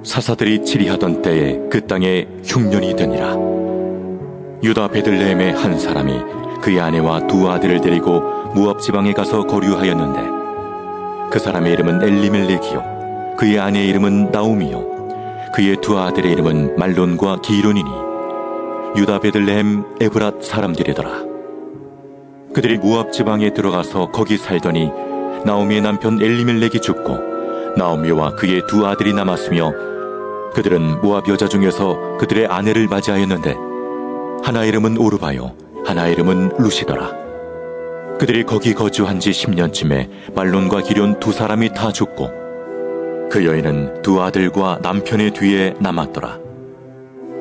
사사들이 치리하던 때에 그 땅에 흉년이 되니라. 유다 베들레헴의 한 사람이 그의 아내와 두 아들을 데리고 모압 지방에 가서 거류하였는데, 그 사람의 이름은 엘리멜렉이요 그의 아내의 이름은 나오미요 그의 두 아들의 이름은 말론과 기론이니 유다 베들레헴 에브랏 사람들이더라. 그들이 모압 지방에 들어가서 거기 살더니 나오미의 남편 엘리멜렉이 죽고 나오미와 그의 두 아들이 남았으며, 그들은 모압 여자 중에서 그들의 아내를 맞이하였는데 하나 이름은 오르바요 하나 이름은 루시더라. 그들이 거기 거주한 지 10년쯤에 말론과 기론 두 사람이 다 죽고 그 여인은 두 아들과 남편의 뒤에 남았더라.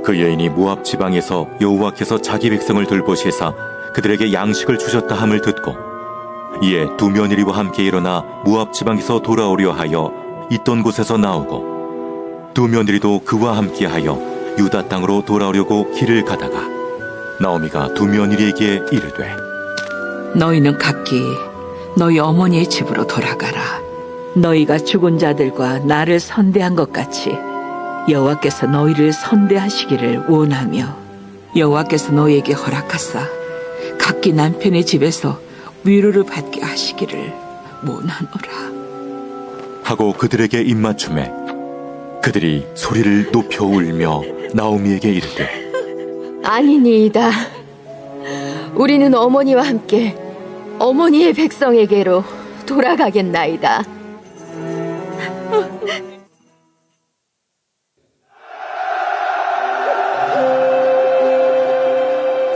그 여인이 모압 지방에서 여호와께서 자기 백성을 돌보시사 그들에게 양식을 주셨다 함을 듣고 이에 두 며느리와 함께 일어나 모압 지방에서 돌아오려 하여 있던 곳에서 나오고, 두 며느리도 그와 함께하여 유다 땅으로 돌아오려고 길을 가다가 나오미가 두 며느리에게 이르되, 너희는 각기 너희 어머니의 집으로 돌아가라. 너희가 죽은 자들과 나를 선대한 것 같이 여호와께서 너희를 선대하시기를 원하며, 여호와께서 너희에게 허락하사 각기 남편의 집에서 위로를 받게 하시기를 원하노라 하고 그들에게 입맞춤에 그들이 소리를 높여 울며 나오미에게 이르되, 아니니이다. 우리는 어머니와 함께 어머니의 백성에게로 돌아가겠나이다.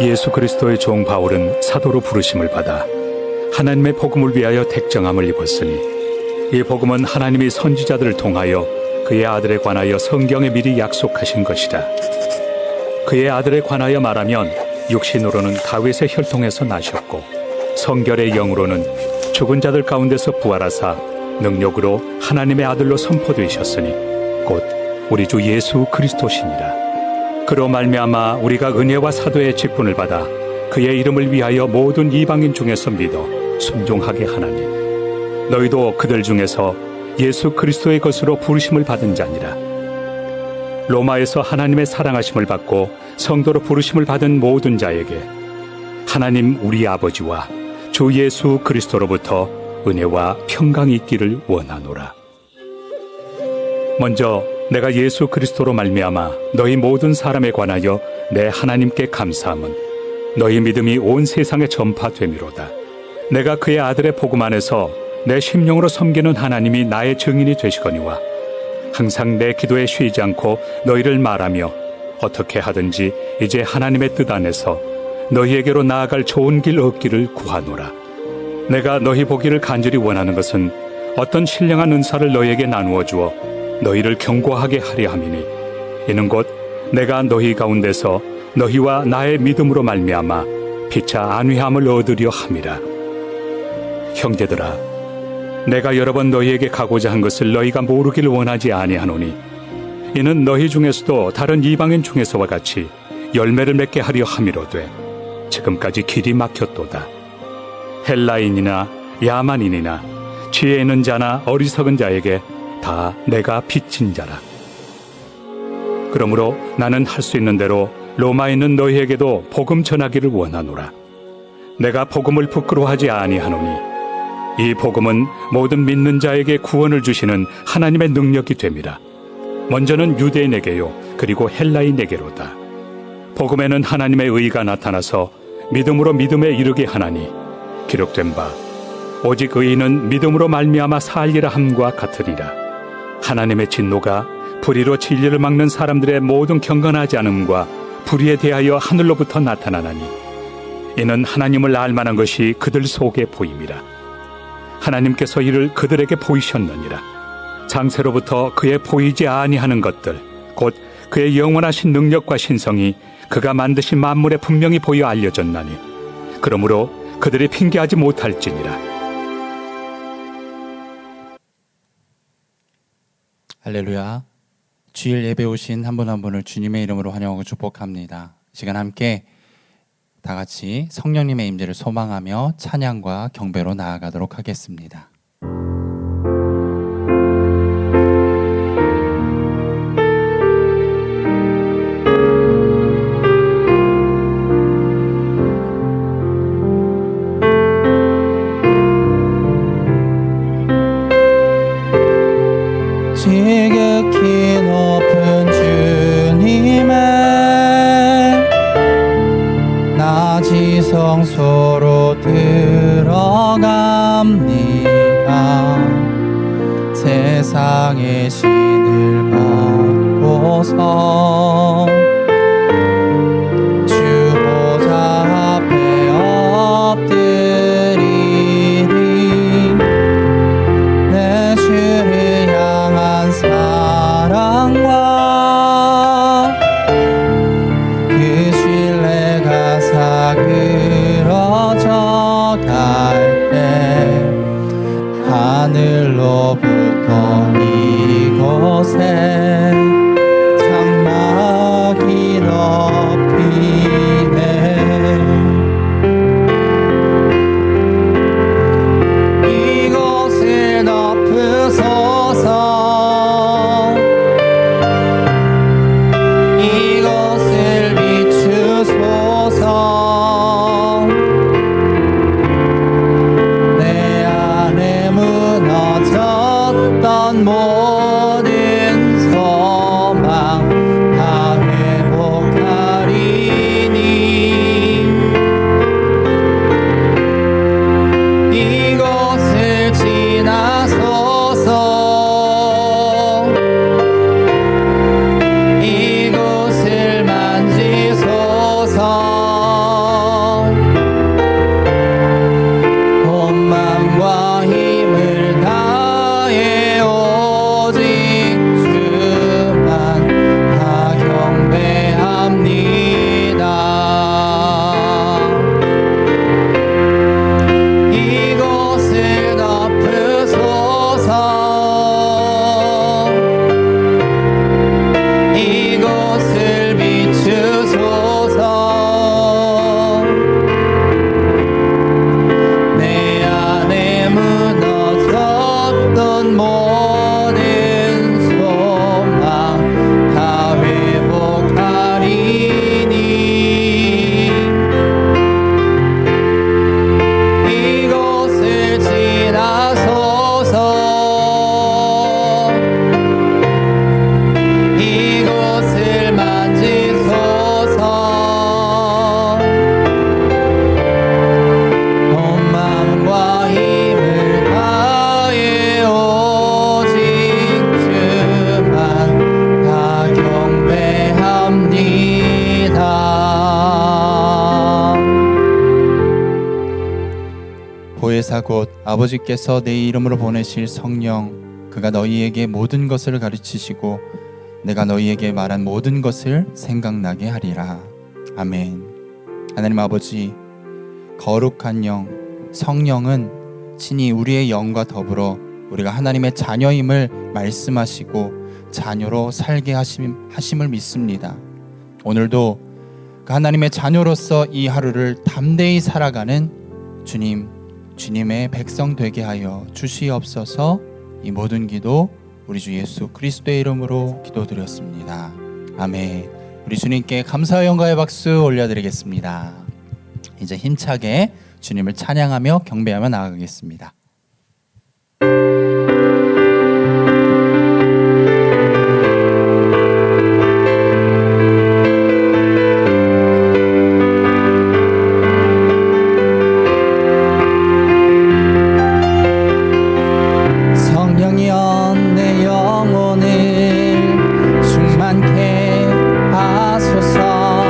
예수 그리스도의 종 바울은 사도로 부르심을 받아 하나님의 복음을 위하여 택정함을 입었으니, 이 복음은 하나님이 선지자들을 통하여 그의 아들에 관하여 성경에 미리 약속하신 것이라. 그의 아들에 관하여 말하면 육신으로는 다윗의 혈통에서 나셨고 성결의 영으로는 죽은 자들 가운데서 부활하사 능력으로 하나님의 아들로 선포되셨으니 곧 우리 주 예수 그리스도시니라. 그로 말미암아 우리가 은혜와 사도의 직분을 받아 그의 이름을 위하여 모든 이방인 중에서 믿어 순종하게 하나니, 너희도 그들 중에서 예수 그리스도의 것으로 부르심을 받은 자니라. 로마에서 하나님의 사랑하심을 받고 성도로 부르심을 받은 모든 자에게 하나님 우리 아버지와 주 예수 그리스도로부터 은혜와 평강이 있기를 원하노라. 먼저 내가 예수 그리스도로 말미암아 너희 모든 사람에 관하여 내 하나님께 감사함은 너희 믿음이 온 세상에 전파되미로다. 내가 그의 아들의 복음 안에서 내 심령으로 섬기는 하나님이 나의 증인이 되시거니와, 항상 내 기도에 쉬지 않고 너희를 말하며 어떻게 하든지 이제 하나님의 뜻 안에서 너희에게로 나아갈 좋은 길 얻기를 구하노라. 내가 너희 보기를 간절히 원하는 것은 어떤 신령한 은사를 너희에게 나누어 주어 너희를 경고하게 하려 함이니, 이는 곧 내가 너희 가운데서 너희와 나의 믿음으로 말미암아 피차 안위함을 얻으려 함이라. 형제들아, 내가 여러 번 너희에게 가고자 한 것을 너희가 모르기를 원하지 아니하노니, 이는 너희 중에서도 다른 이방인 중에서와 같이 열매를 맺게 하려 함이로되 지금까지 길이 막혔도다. 헬라인이나 야만인이나 지혜 있는 자나 어리석은 자에게 다 내가 빚진 자라. 그러므로 나는 할 수 있는 대로 로마에 있는 너희에게도 복음 전하기를 원하노라. 내가 복음을 부끄러워하지 아니하노니 이 복음은 모든 믿는 자에게 구원을 주시는 하나님의 능력이 됨이라. 먼저는 유대인에게요 그리고 헬라인에게로다. 복음에는 하나님의 의가 나타나서 믿음으로 믿음에 이르게 하나니, 기록된 바 오직 의인은 믿음으로 말미암아 살리라 함과 같으리라. 하나님의 진노가 불의로 진리를 막는 사람들의 모든 경건하지 않음과 불의에 대하여 하늘로부터 나타나나니, 이는 하나님을 알만한 것이 그들 속에 보임이라. 하나님께서 이를 그들에게 보이셨느니라. 장세로부터 그의 보이지 아니하는 것들 곧 그의 영원하신 능력과 신성이 그가 만드신 만물에 분명히 보여 알려졌나니, 그러므로 그들이 핑계하지 못할지니라. 할렐루야. 주일 예배 오신 한 분 한 분을 주님의 이름으로 환영하고 축복합니다. 이 시간 함께 다 같이 성령님의 임재를 소망하며 찬양과 경배로 나아가도록 하겠습니다. 낮이 성소로 들어갑니다. 세상의 신을 벗고서 주 보좌 앞에 엎드리리. 내 주를 향한 사랑과 그 신뢰가 사그러져 갈 때 하늘로부터 이곳에 장막이 덮이네. 이곳을 덮으소서. 이곳을 비추소서. 내 안에 무너졌던 모든 소망 다 회복하리니. 이곳을 지나소서. 이곳을 만지소서. 온 마음과 힘을 다해 오직 주만 다 경배합니다. 이곳을 덮으소서. 이곳을 비추소서. 내 안에 무너졌던 모든 소망 다 회복하리니. 이곳을 지나소서. 이곳을 만지소서. 온 마음과 힘을 다해 오직 주만 다 경배합니다. 보혜사 곧 아버지께서 내 이름으로 보내실 성령, 그가 너희에게 모든 것을 가르치시고 내가 너희에게 말한 모든 것을 생각나게 하리라. 아멘. 하나님 아버지, 거룩한 영, 성령은 친히 우리의 영과 더불어 우리가 하나님의 자녀임을 말씀하시고 자녀로 살게 하심을 믿습니다. 오늘도 그 하나님의 자녀로서 이 하루를 담대히 살아가는 주님의 백성 되게 하여 주시옵소서. 이 모든 기도 우리 주 예수 그리스도의 이름으로 기도드렸습니다. 아멘. 우리 주님께 감사와 영광의 박수 올려드리겠습니다. 이제 힘차게 주님을 찬양하며 경배하며 나아가겠습니다. 성령이여 내 영혼을 충만케 하소서.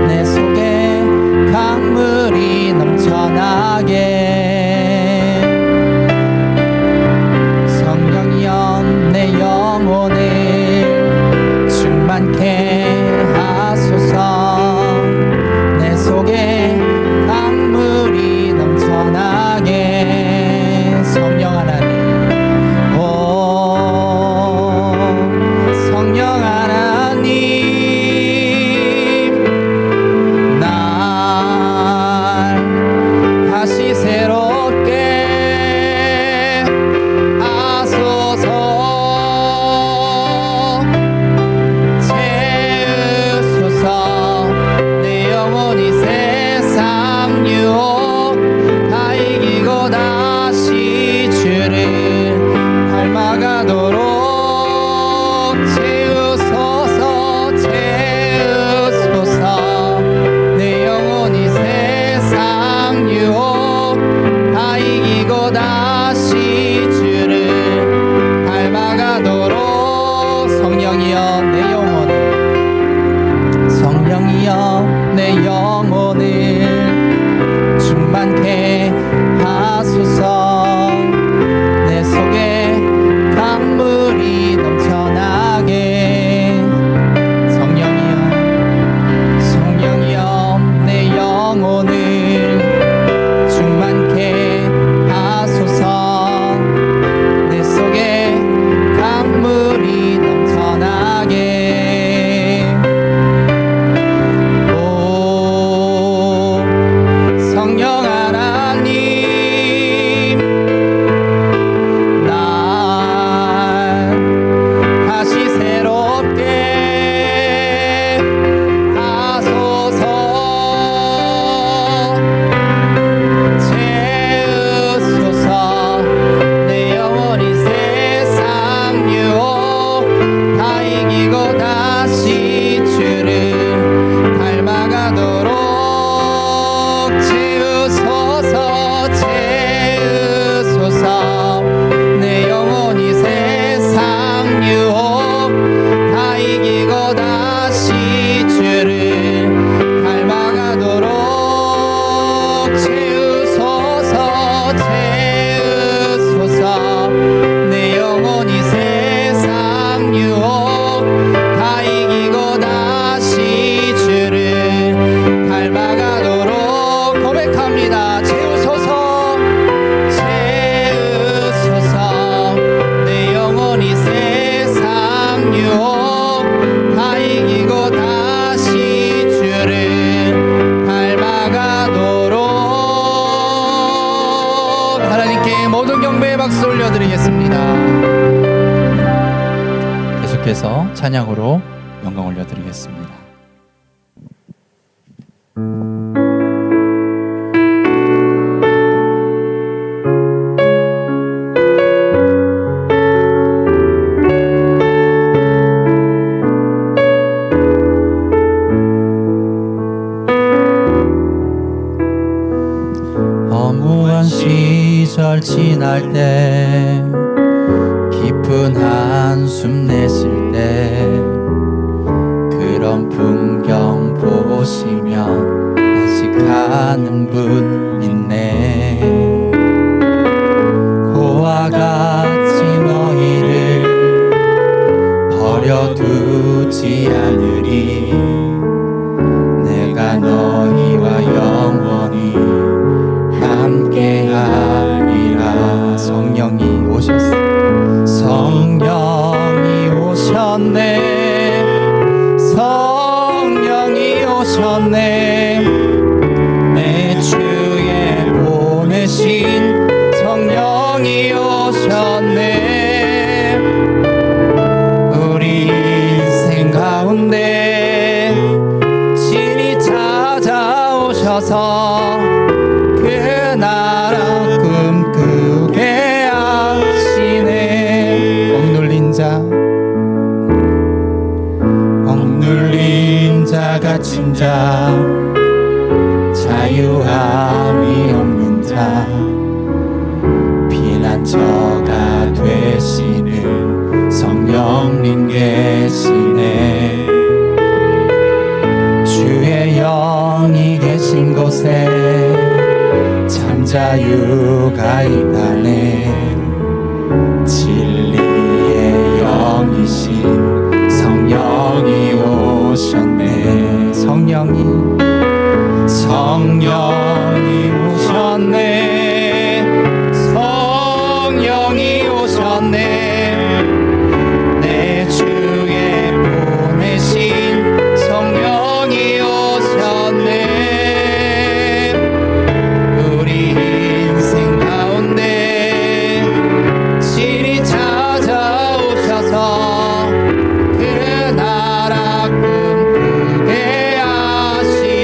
내 속에 강물이 넘쳐나게 채우소서 채우소서 내 영혼이 세상 유혹 다 이기고 다시 주를 닮아가도록 채우소서 채우소서 내 영혼이 세상 유혹 다 이기고 다시 주를 닮아가도록 고백합니다. 채우소서 채우소서 내 영혼이 세상 유혹 다 이기고 다시 주를 닮아가도록 하나님께 모든 경배의 박수 올려드리겠습니다. 계속해서 찬양으로 영광 올려드리겠습니다. 허무한 시절 지날 때 깊은 한숨 내쉴 때 그런 풍경 보시면 안식하는 분 있네. 고와 같이 너희를 버려두지 않으리. 내가 너희와 영원히 함께하리라. 성령이 오셨어. 성령이 오셨네. 성령이 오셨네. 내 주에 보내신 성령이 오셨네. 우리 인생 가운데 친히 찾아오셔서 그 나라 꿈꾸게 하시네. 억눌린 자 갇힌 자 자유함이 없는 자 피난처가 되시는 성령님 계시네. 주의 영이 계신 곳에 참 자유가 있다네. 진리의 영이신 성령이 오셨네. 성령이 오셨네. 성령이 오셨네. 내 주에 보내신 성령이 오셨네. 우리 인생 가운데 친히 찾아오셔서 그 나라 꿈꾸게 하시네.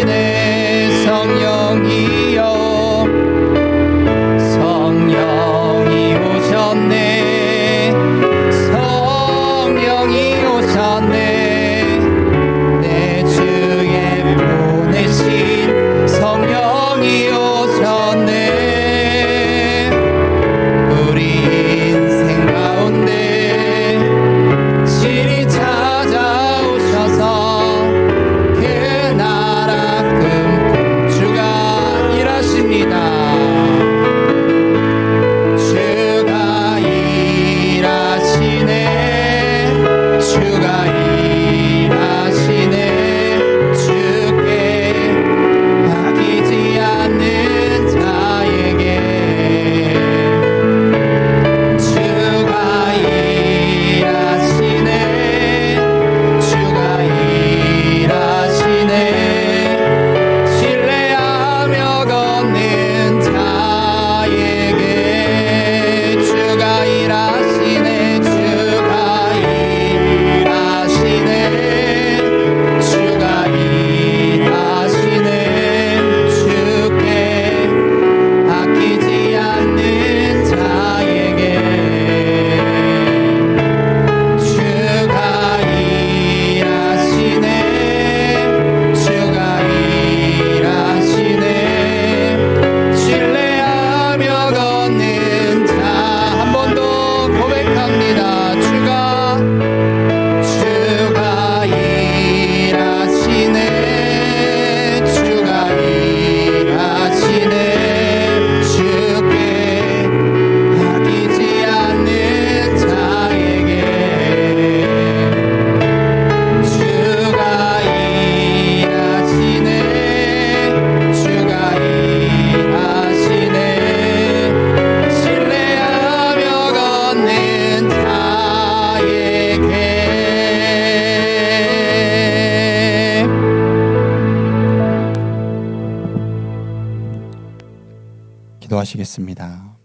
기도하시겠습니다.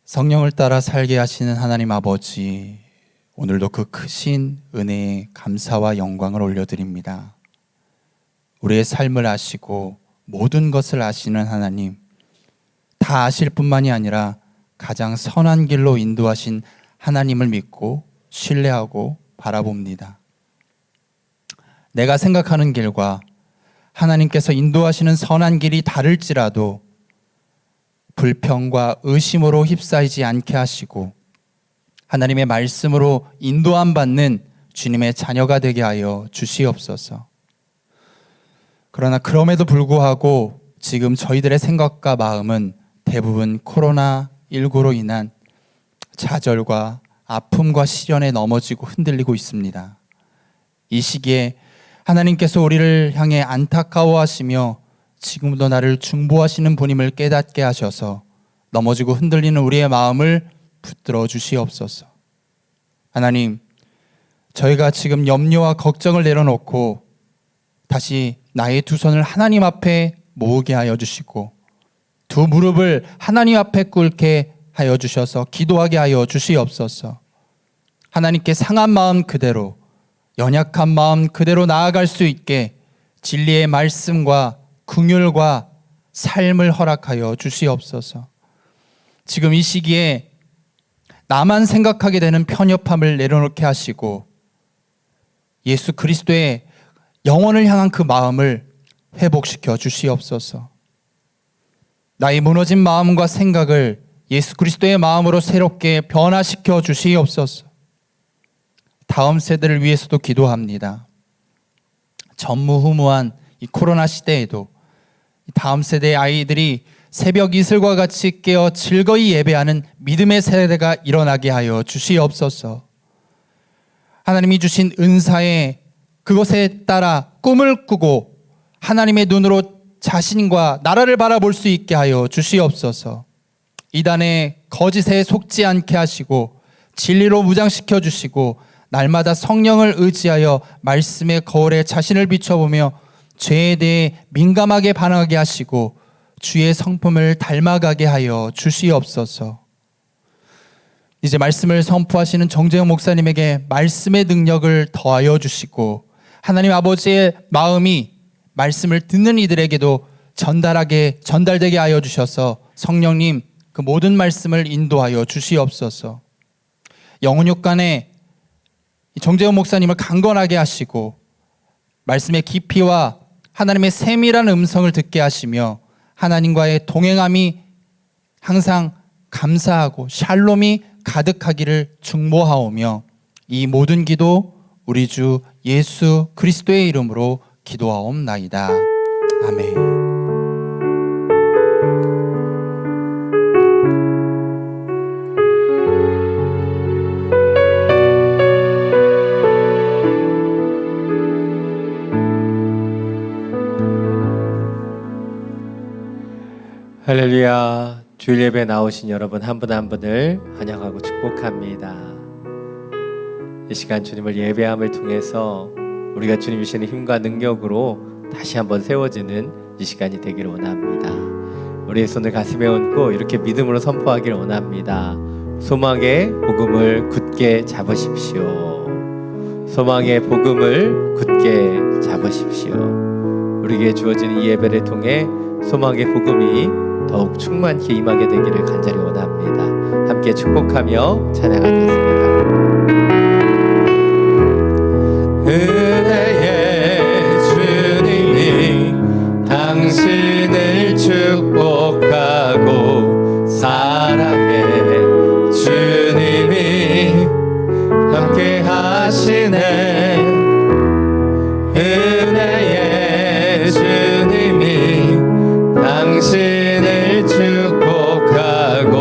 성령을 따라 살게 하시는 하나님 아버지, 오늘도 그 크신 은혜에 감사와 영광을 올려드립니다. 우리의 삶을 아시고 모든 것을 아시는 하나님, 다 아실 뿐만이 아니라 가장 선한 길로 인도하신 하나님을 믿고 신뢰하고 바라봅니다. 내가 생각하는 길과 하나님께서 인도하시는 선한 길이 다를지라도 불평과 의심으로 휩싸이지 않게 하시고 하나님의 말씀으로 인도함 받는 주님의 자녀가 되게 하여 주시옵소서. 그러나 그럼에도 불구하고 지금 저희들의 생각과 마음은 대부분 코로나19로 인한 좌절과 아픔과 시련에 넘어지고 흔들리고 있습니다. 이 시기에 하나님께서 우리를 향해 안타까워하시며 지금도 나를 중보하시는 분임을 깨닫게 하셔서 넘어지고 흔들리는 우리의 마음을 붙들어 주시옵소서. 하나님, 저희가 지금 염려와 걱정을 내려놓고 다시 나의 두 손을 하나님 앞에 모으게 하여 주시고 두 무릎을 하나님 앞에 꿇게 하여 주셔서 기도하게 하여 주시옵소서. 하나님께 상한 마음 그대로, 연약한 마음 그대로 나아갈 수 있게 진리의 말씀과 긍휼과 삶을 허락하여 주시옵소서. 지금 이 시기에 나만 생각하게 되는 편협함을 내려놓게 하시고 예수 그리스도의 영혼을 향한 그 마음을 회복시켜 주시옵소서. 나의 무너진 마음과 생각을 예수 그리스도의 마음으로 새롭게 변화시켜 주시옵소서. 다음 세대를 위해서도 기도합니다. 전무후무한 이 코로나 시대에도 다음 세대의 아이들이 새벽 이슬과 같이 깨어 즐거이 예배하는 믿음의 세대가 일어나게 하여 주시옵소서. 하나님이 주신 은사에 그것에 따라 꿈을 꾸고 하나님의 눈으로 자신과 나라를 바라볼 수 있게 하여 주시옵소서. 이단의 거짓에 속지 않게 하시고 진리로 무장시켜 주시고 날마다 성령을 의지하여 말씀의 거울에 자신을 비춰보며 죄에 대해 민감하게 반응하게 하시고 주의 성품을 닮아가게 하여 주시옵소서. 이제 말씀을 선포하시는 정재영 목사님에게 말씀의 능력을 더하여 주시고 하나님 아버지의 마음이 말씀을 듣는 이들에게도 전달되게 하여 주셔서 성령님 그 모든 말씀을 인도하여 주시옵소서. 영혼육간에 정재훈 목사님을 강건하게 하시고 말씀의 깊이와 하나님의 세밀한 음성을 듣게 하시며 하나님과의 동행함이 항상 감사하고 샬롬이 가득하기를 중보하오며 이 모든 기도 우리 주 예수 그리스도의 이름으로 기도하옵나이다. 아멘. 할렐루야. 주일 예배 나오신 여러분 한 분 한 분을 환영하고 축복합니다. 이 시간 주님을 예배함을 통해서 우리가 주님 주시는 힘과 능력으로 다시 한번 세워지는 이 시간이 되기를 원합니다. 우리의 손을 가슴에 얹고 이렇게 믿음으로 선포하기를 원합니다. 소망의 복음을 굳게 잡으십시오. 소망의 복음을 굳게 잡으십시오. 우리에게 주어지는 이 예배를 통해 소망의 복음이 더욱 충만히 임하게 되기를 간절히 원합니다. 함께 축복하며 찬양하겠습니다. 은혜의 주님이 당신을 축복하고 사랑의 주님이 함께 하시네. 은혜의 주님이 당신을 축복하고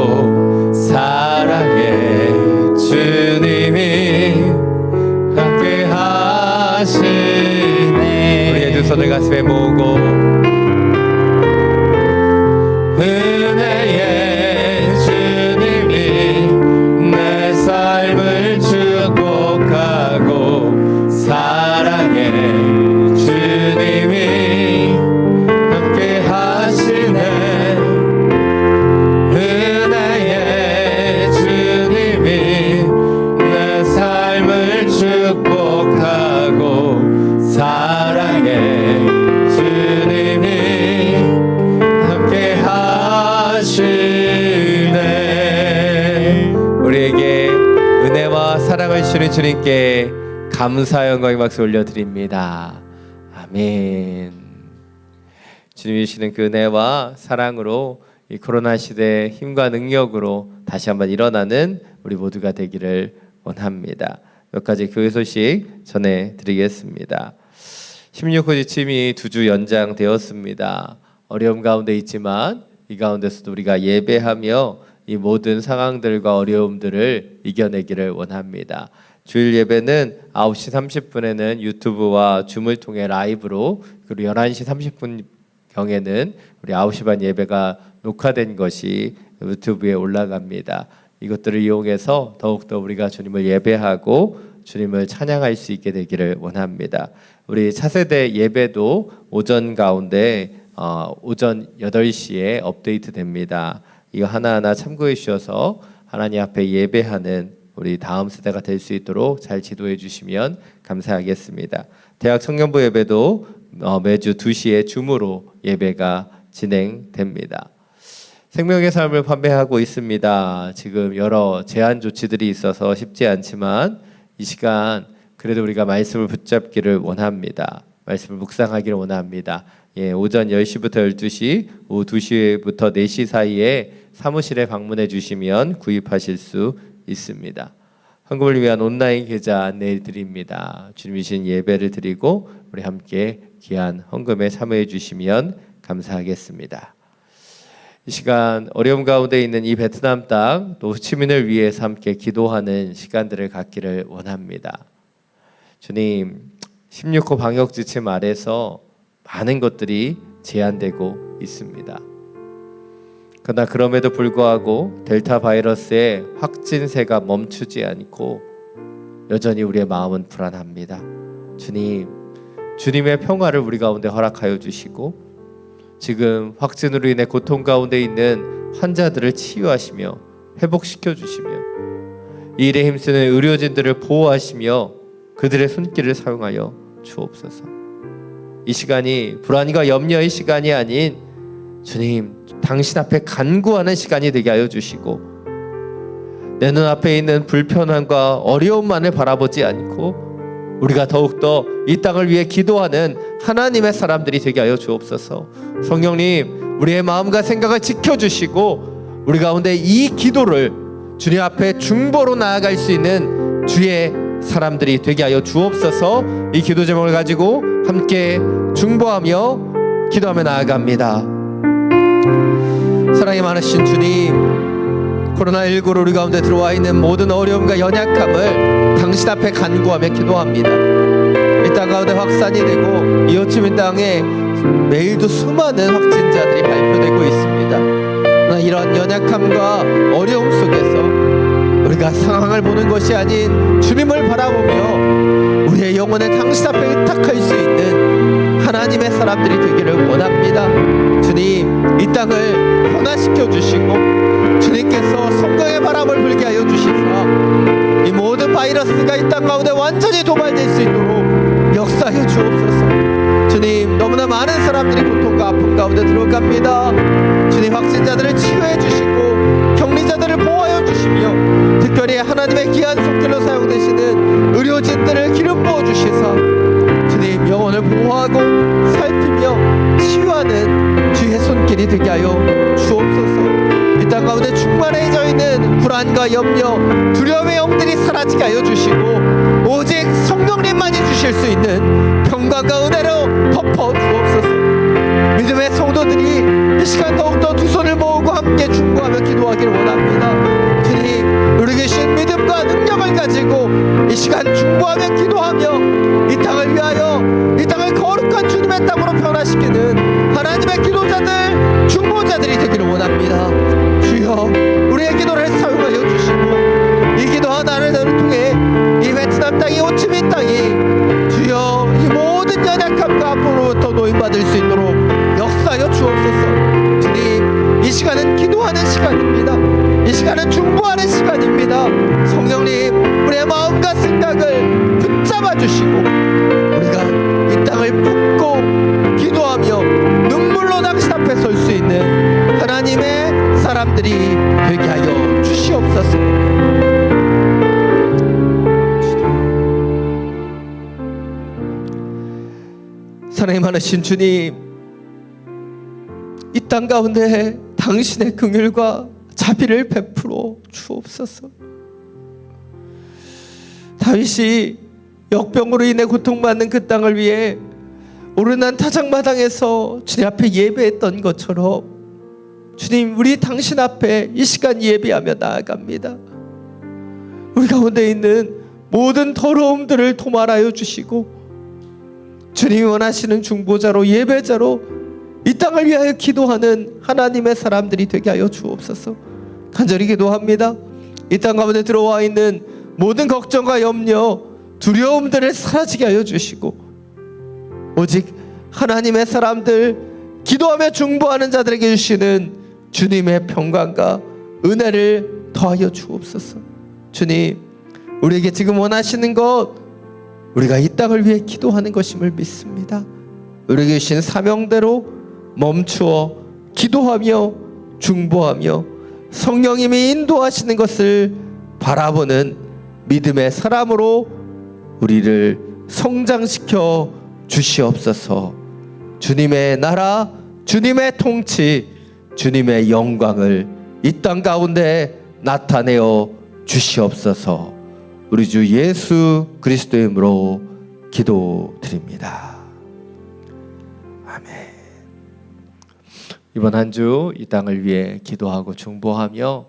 사랑의 주님이 함께 하시네. 우리의 두 손을 가슴에 모으고 은혜의 주님이 내 삶을 축복하고 사랑의 주님이 함께 하시네. 주님께 감사 영광의 박수 올려드립니다. 아멘. 주님이 주시는 그 은혜와 사랑으로 이 코로나 시대의 힘과 능력으로 다시 한번 일어나는 우리 모두가 되기를 원합니다. 몇 가지 교회 소식 전해드리겠습니다. 16호 지침이 2주 연장되었습니다. 어려움 가운데 있지만 이 가운데서도 우리가 예배하며 이 모든 상황들과 어려움들을 이겨내기를 원합니다. 주일 예배는 9시 30분에는 유튜브와 줌을 통해 라이브로, 그리고 11시 30분 경에는 우리 9시 반 예배가 녹화된 것이 유튜브에 올라갑니다. 이것들을 이용해서 더욱더 우리가 주님을 예배하고 주님을 찬양할 수 있게 되기를 원합니다. 우리 차세대 예배도 오전 가운데 오전 8시에 업데이트 됩니다. 이거 하나하나 참고해 주셔서 하나님 앞에 예배하는 우리 다음 세대가 될 수 있도록 잘 지도해 주시면 감사하겠습니다. 대학 청년부 예배도 매주 2시에 줌으로 예배가 진행됩니다. 생명의 삶을 판매하고 있습니다. 지금 여러 제한 조치들이 있어서 쉽지 않지만 이 시간 그래도 우리가 말씀을 붙잡기를 원합니다. 말씀을 묵상하기를 원합니다. 오전 10시부터 12시, 오후 2시부터 4시 사이에 사무실에 방문해 주시면 구입하실 수 있습니다. 헌금을 위한 온라인 계좌 안내해 드립니다. 주님이 주신 예배를 드리고 우리 함께 귀한 헌금에 참여해 주시면 감사하겠습니다. 이 시간 어려움 가운데 있는 이 베트남 땅, 또 호치민을 위해서 함께 기도하는 시간들을 갖기를 원합니다. 주님, 16호 방역 지침 아래서 많은 것들이 제한되고 있습니다. 그러나 그럼에도 불구하고 델타 바이러스의 확진세가 멈추지 않고 여전히 우리의 마음은 불안합니다. 주님, 주님의 평화를 우리 가운데 허락하여 주시고 지금 확진으로 인해 고통 가운데 있는 환자들을 치유하시며 회복시켜 주시며 이 일에 힘쓰는 의료진들을 보호하시며 그들의 손길을 사용하여 주옵소서. 이 시간이 불안과 염려의 시간이 아닌 주님, 당신 앞에 간구하는 시간이 되게 하여 주시고 내 눈앞에 있는 불편함과 어려움만을 바라보지 않고 우리가 더욱더 이 땅을 위해 기도하는 하나님의 사람들이 되게 하여 주옵소서. 성령님, 우리의 마음과 생각을 지켜주시고 우리 가운데 이 기도를 주님 앞에 중보로 나아갈 수 있는 주의 사람들이 되게 하여 주옵소서. 이 기도 제목을 가지고 함께 중보하며 기도하며 나아갑니다. 사랑이 많으신 주님, 코로나19로 우리 가운데 들어와 있는 모든 어려움과 연약함을 당신 앞에 간구하며 기도합니다. 이 땅 가운데 확산이 되고 이 호치민 땅에 매일도 수많은 확진자들이 발표되고 있습니다. 그러나 이런 연약함과 어려움 속에서 우리가 상황을 보는 것이 아닌 주님을 바라보며 우리의 영혼을 당신 앞에 의탁할 수 있는 하나님의 사람들이 되기를 원합니다. 주님, 이 땅을 변화시켜 주시고 주님께서 성령의 바람을 불게 하여 주시사 이 모든 바이러스가 이 땅 가운데 완전히 도발될 수 있도록 역사하여 주옵소서. 주님, 너무나 많은 사람들이 고통과 아픔 가운데 들어갑니다. 주님, 확진자들을 치유해 주시고 격리자들을 보호하여 주시며 특별히 하나님의 귀한 손길로 사용되시는 의료진들을 기름 부어 주시사 주님, 영혼을 보호하고 살피며 치유하는 주의 손길이 되게 하여 주옵소서. 이 땅 가운데 충만해져 있는 불안과 염려, 두려움의 영들이 사라지게 하여 주시고 오직 성령님만이 주실 수 있는 평강과 은혜로 덮어 주옵소서. 믿음의 성도들이 이 시간 더욱더 두 손을 모으고 함께 중보하며 기도하기를 원합니다. 주님, 우리 계신 믿음과 능력을 가지고 이 시간 중보하며 기도하며 이 땅을 위하여 이 땅을 거룩한 주님의 땅으로 변화시키는 하나님의 기도자들, 중보자들이 되기를 원합니다. 주여, 우리의 기도를 사용하여 주시고 이 기도 하나를 통해 이 베트남 땅이, 호치민 땅이 주여 이 모든 연약함과 아픔으로부터 노인받을 수 있도록 역사하여 주옵소서. 주님, 이 시간은 기도하는 시간입니다. 이 시간은 중보하는 시간입니다. 성령님, 우리의 마음과 생각을 붙잡아 주시고 우리가 이 땅을 품고 기도하며 눈물로 당신 앞에 설 수 있는 하나님의 사람들이 되게 하여 주시옵소서. 주님, 영원하신 주님, 이 땅 가운데 당신의 긍휼과 자비를 베풀어 주옵소서. 다윗이 역병으로 인해 고통받는 그 땅을 위해 오르난 타작마당에서 주님 앞에 예배했던 것처럼 주님, 우리 당신 앞에 이 시간 예배하며 나아갑니다. 우리 가운데 있는 모든 더러움들을 도말하여 주시고 주님이 원하시는 중보자로, 예배자로 이 땅을 위하여 기도하는 하나님의 사람들이 되게 하여 주옵소서. 간절히 기도합니다. 이 땅 가운데 들어와 있는 모든 걱정과 염려, 두려움들을 사라지게 하여 주시고 오직 하나님의 사람들, 기도하며 중보하는 자들에게 주시는 주님의 평강과 은혜를 더하여 주옵소서. 주님, 우리에게 지금 원하시는 것, 우리가 이 땅을 위해 기도하는 것임을 믿습니다. 우리에게 주신 사명대로 멈추어 기도하며 중보하며 성령님이 인도하시는 것을 바라보는 믿음의 사람으로 우리를 성장시켜 주시옵소서. 주님의 나라, 주님의 통치, 주님의 영광을 이 땅 가운데 나타내어 주시옵소서. 우리 주 예수 그리스도의 이름으로 기도드립니다. 아멘. 이번 한 주 이 땅을 위해 기도하고 중보하며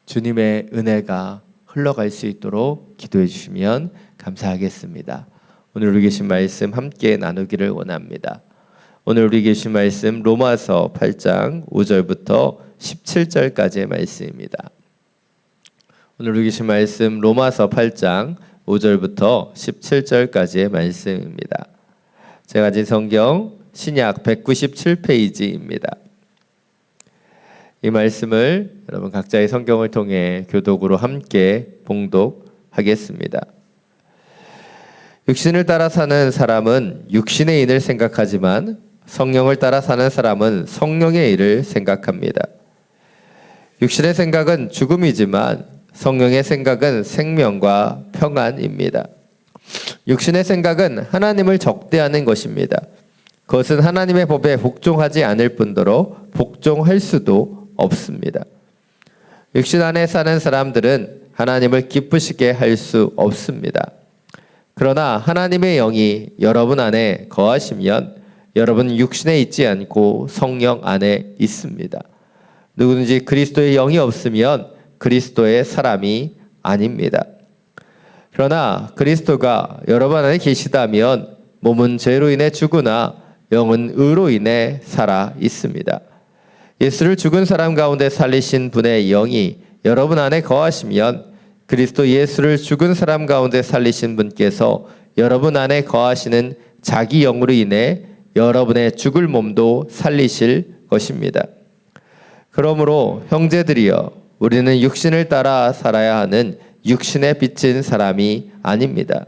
주님의 은혜가 흘러갈 수 있도록 기도해 주시면 감사하겠습니다. 오늘 우리 계신 말씀 함께 나누기를 원합니다. 오늘 우리 계신 말씀 로마서 8장 5절부터 17절까지의 말씀입니다. 오늘 우리 계신 말씀 로마서 8장 5절부터 17절까지의 말씀입니다. 제가 가진 성경 신약 197페이지입니다. 이 말씀을 여러분 각자의 성경을 통해 교독으로 함께 봉독하겠습니다. 육신을 따라 사는 사람은 육신의 일을 생각하지만 성령을 따라 사는 사람은 성령의 일을 생각합니다. 육신의 생각은 죽음이지만 성령의 생각은 생명과 평안입니다. 육신의 생각은 하나님을 적대하는 것입니다. 그것은 하나님의 법에 복종하지 않을 뿐더러 복종할 수도 없습니다. 육신 안에 사는 사람들은 하나님을 기쁘시게 할 수 없습니다. 그러나 하나님의 영이 여러분 안에 거하시면 여러분 육신에 있지 않고 성령 안에 있습니다. 누구든지 그리스도의 영이 없으면 그리스도의 사람이 아닙니다. 그러나 그리스도가 여러분 안에 계시다면 몸은 죄로 인해 죽으나 영은 의로 인해 살아 있습니다. 예수를 죽은 사람 가운데 살리신 분의 영이 여러분 안에 거하시면 그리스도 예수를 죽은 사람 가운데 살리신 분께서 여러분 안에 거하시는 자기 영으로 인해 여러분의 죽을 몸도 살리실 것입니다. 그러므로 형제들이여, 우리는 육신을 따라 살아야 하는 육신에 비친 사람이 아닙니다.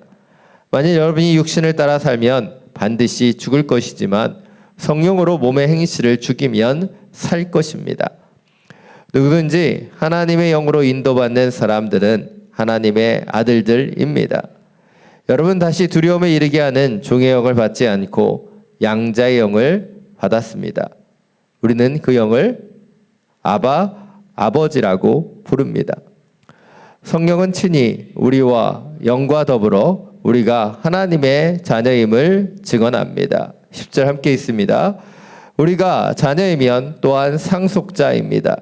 만일 여러분이 육신을 따라 살면 반드시 죽을 것이지만 성령으로 몸의 행실을 죽이면 살 것입니다. 누구든지 하나님의 영으로 인도받는 사람들은 하나님의 아들들입니다. 여러분 다시 두려움에 이르게 하는 종의 영을 받지 않고 양자의 영을 받았습니다. 우리는 그 영을 아바, 아버지라고 부릅니다. 성령은 친히 우리와 영과 더불어 우리가 하나님의 자녀임을 증언합니다. 10절 함께 있습니다. 우리가 자녀이면 또한 상속자입니다.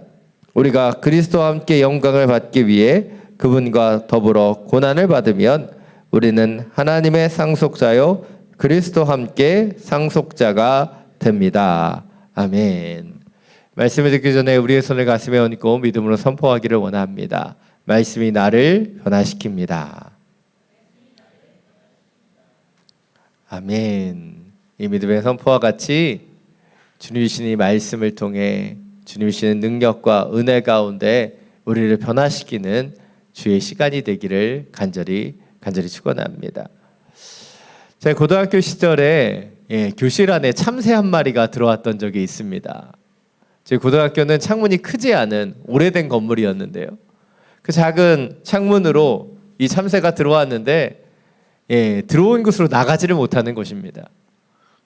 우리가 그리스도와 함께 영광을 받기 위해 그분과 더불어 고난을 받으면 우리는 하나님의 상속자요 그리스도와 함께 상속자가 됩니다. 아멘. 말씀을 듣기 전에 우리의 손을 가슴에 얹고 믿음으로 선포하기를 원합니다. 말씀이 나를 변화시킵니다. 아멘. 이 믿음의 선포와 같이 주님이신 이 말씀을 통해 주님이신 능력과 은혜 가운데 우리를 변화시키는 주의 시간이 되기를 간절히 축원합니다. 제가 고등학교 시절에 교실 안에 참새 한 마리가 들어왔던 적이 있습니다. 제 고등학교는 창문이 크지 않은 오래된 건물이었는데요. 그 작은 창문으로 이 참새가 들어왔는데 들어온 곳으로 나가지를 못하는 것입니다.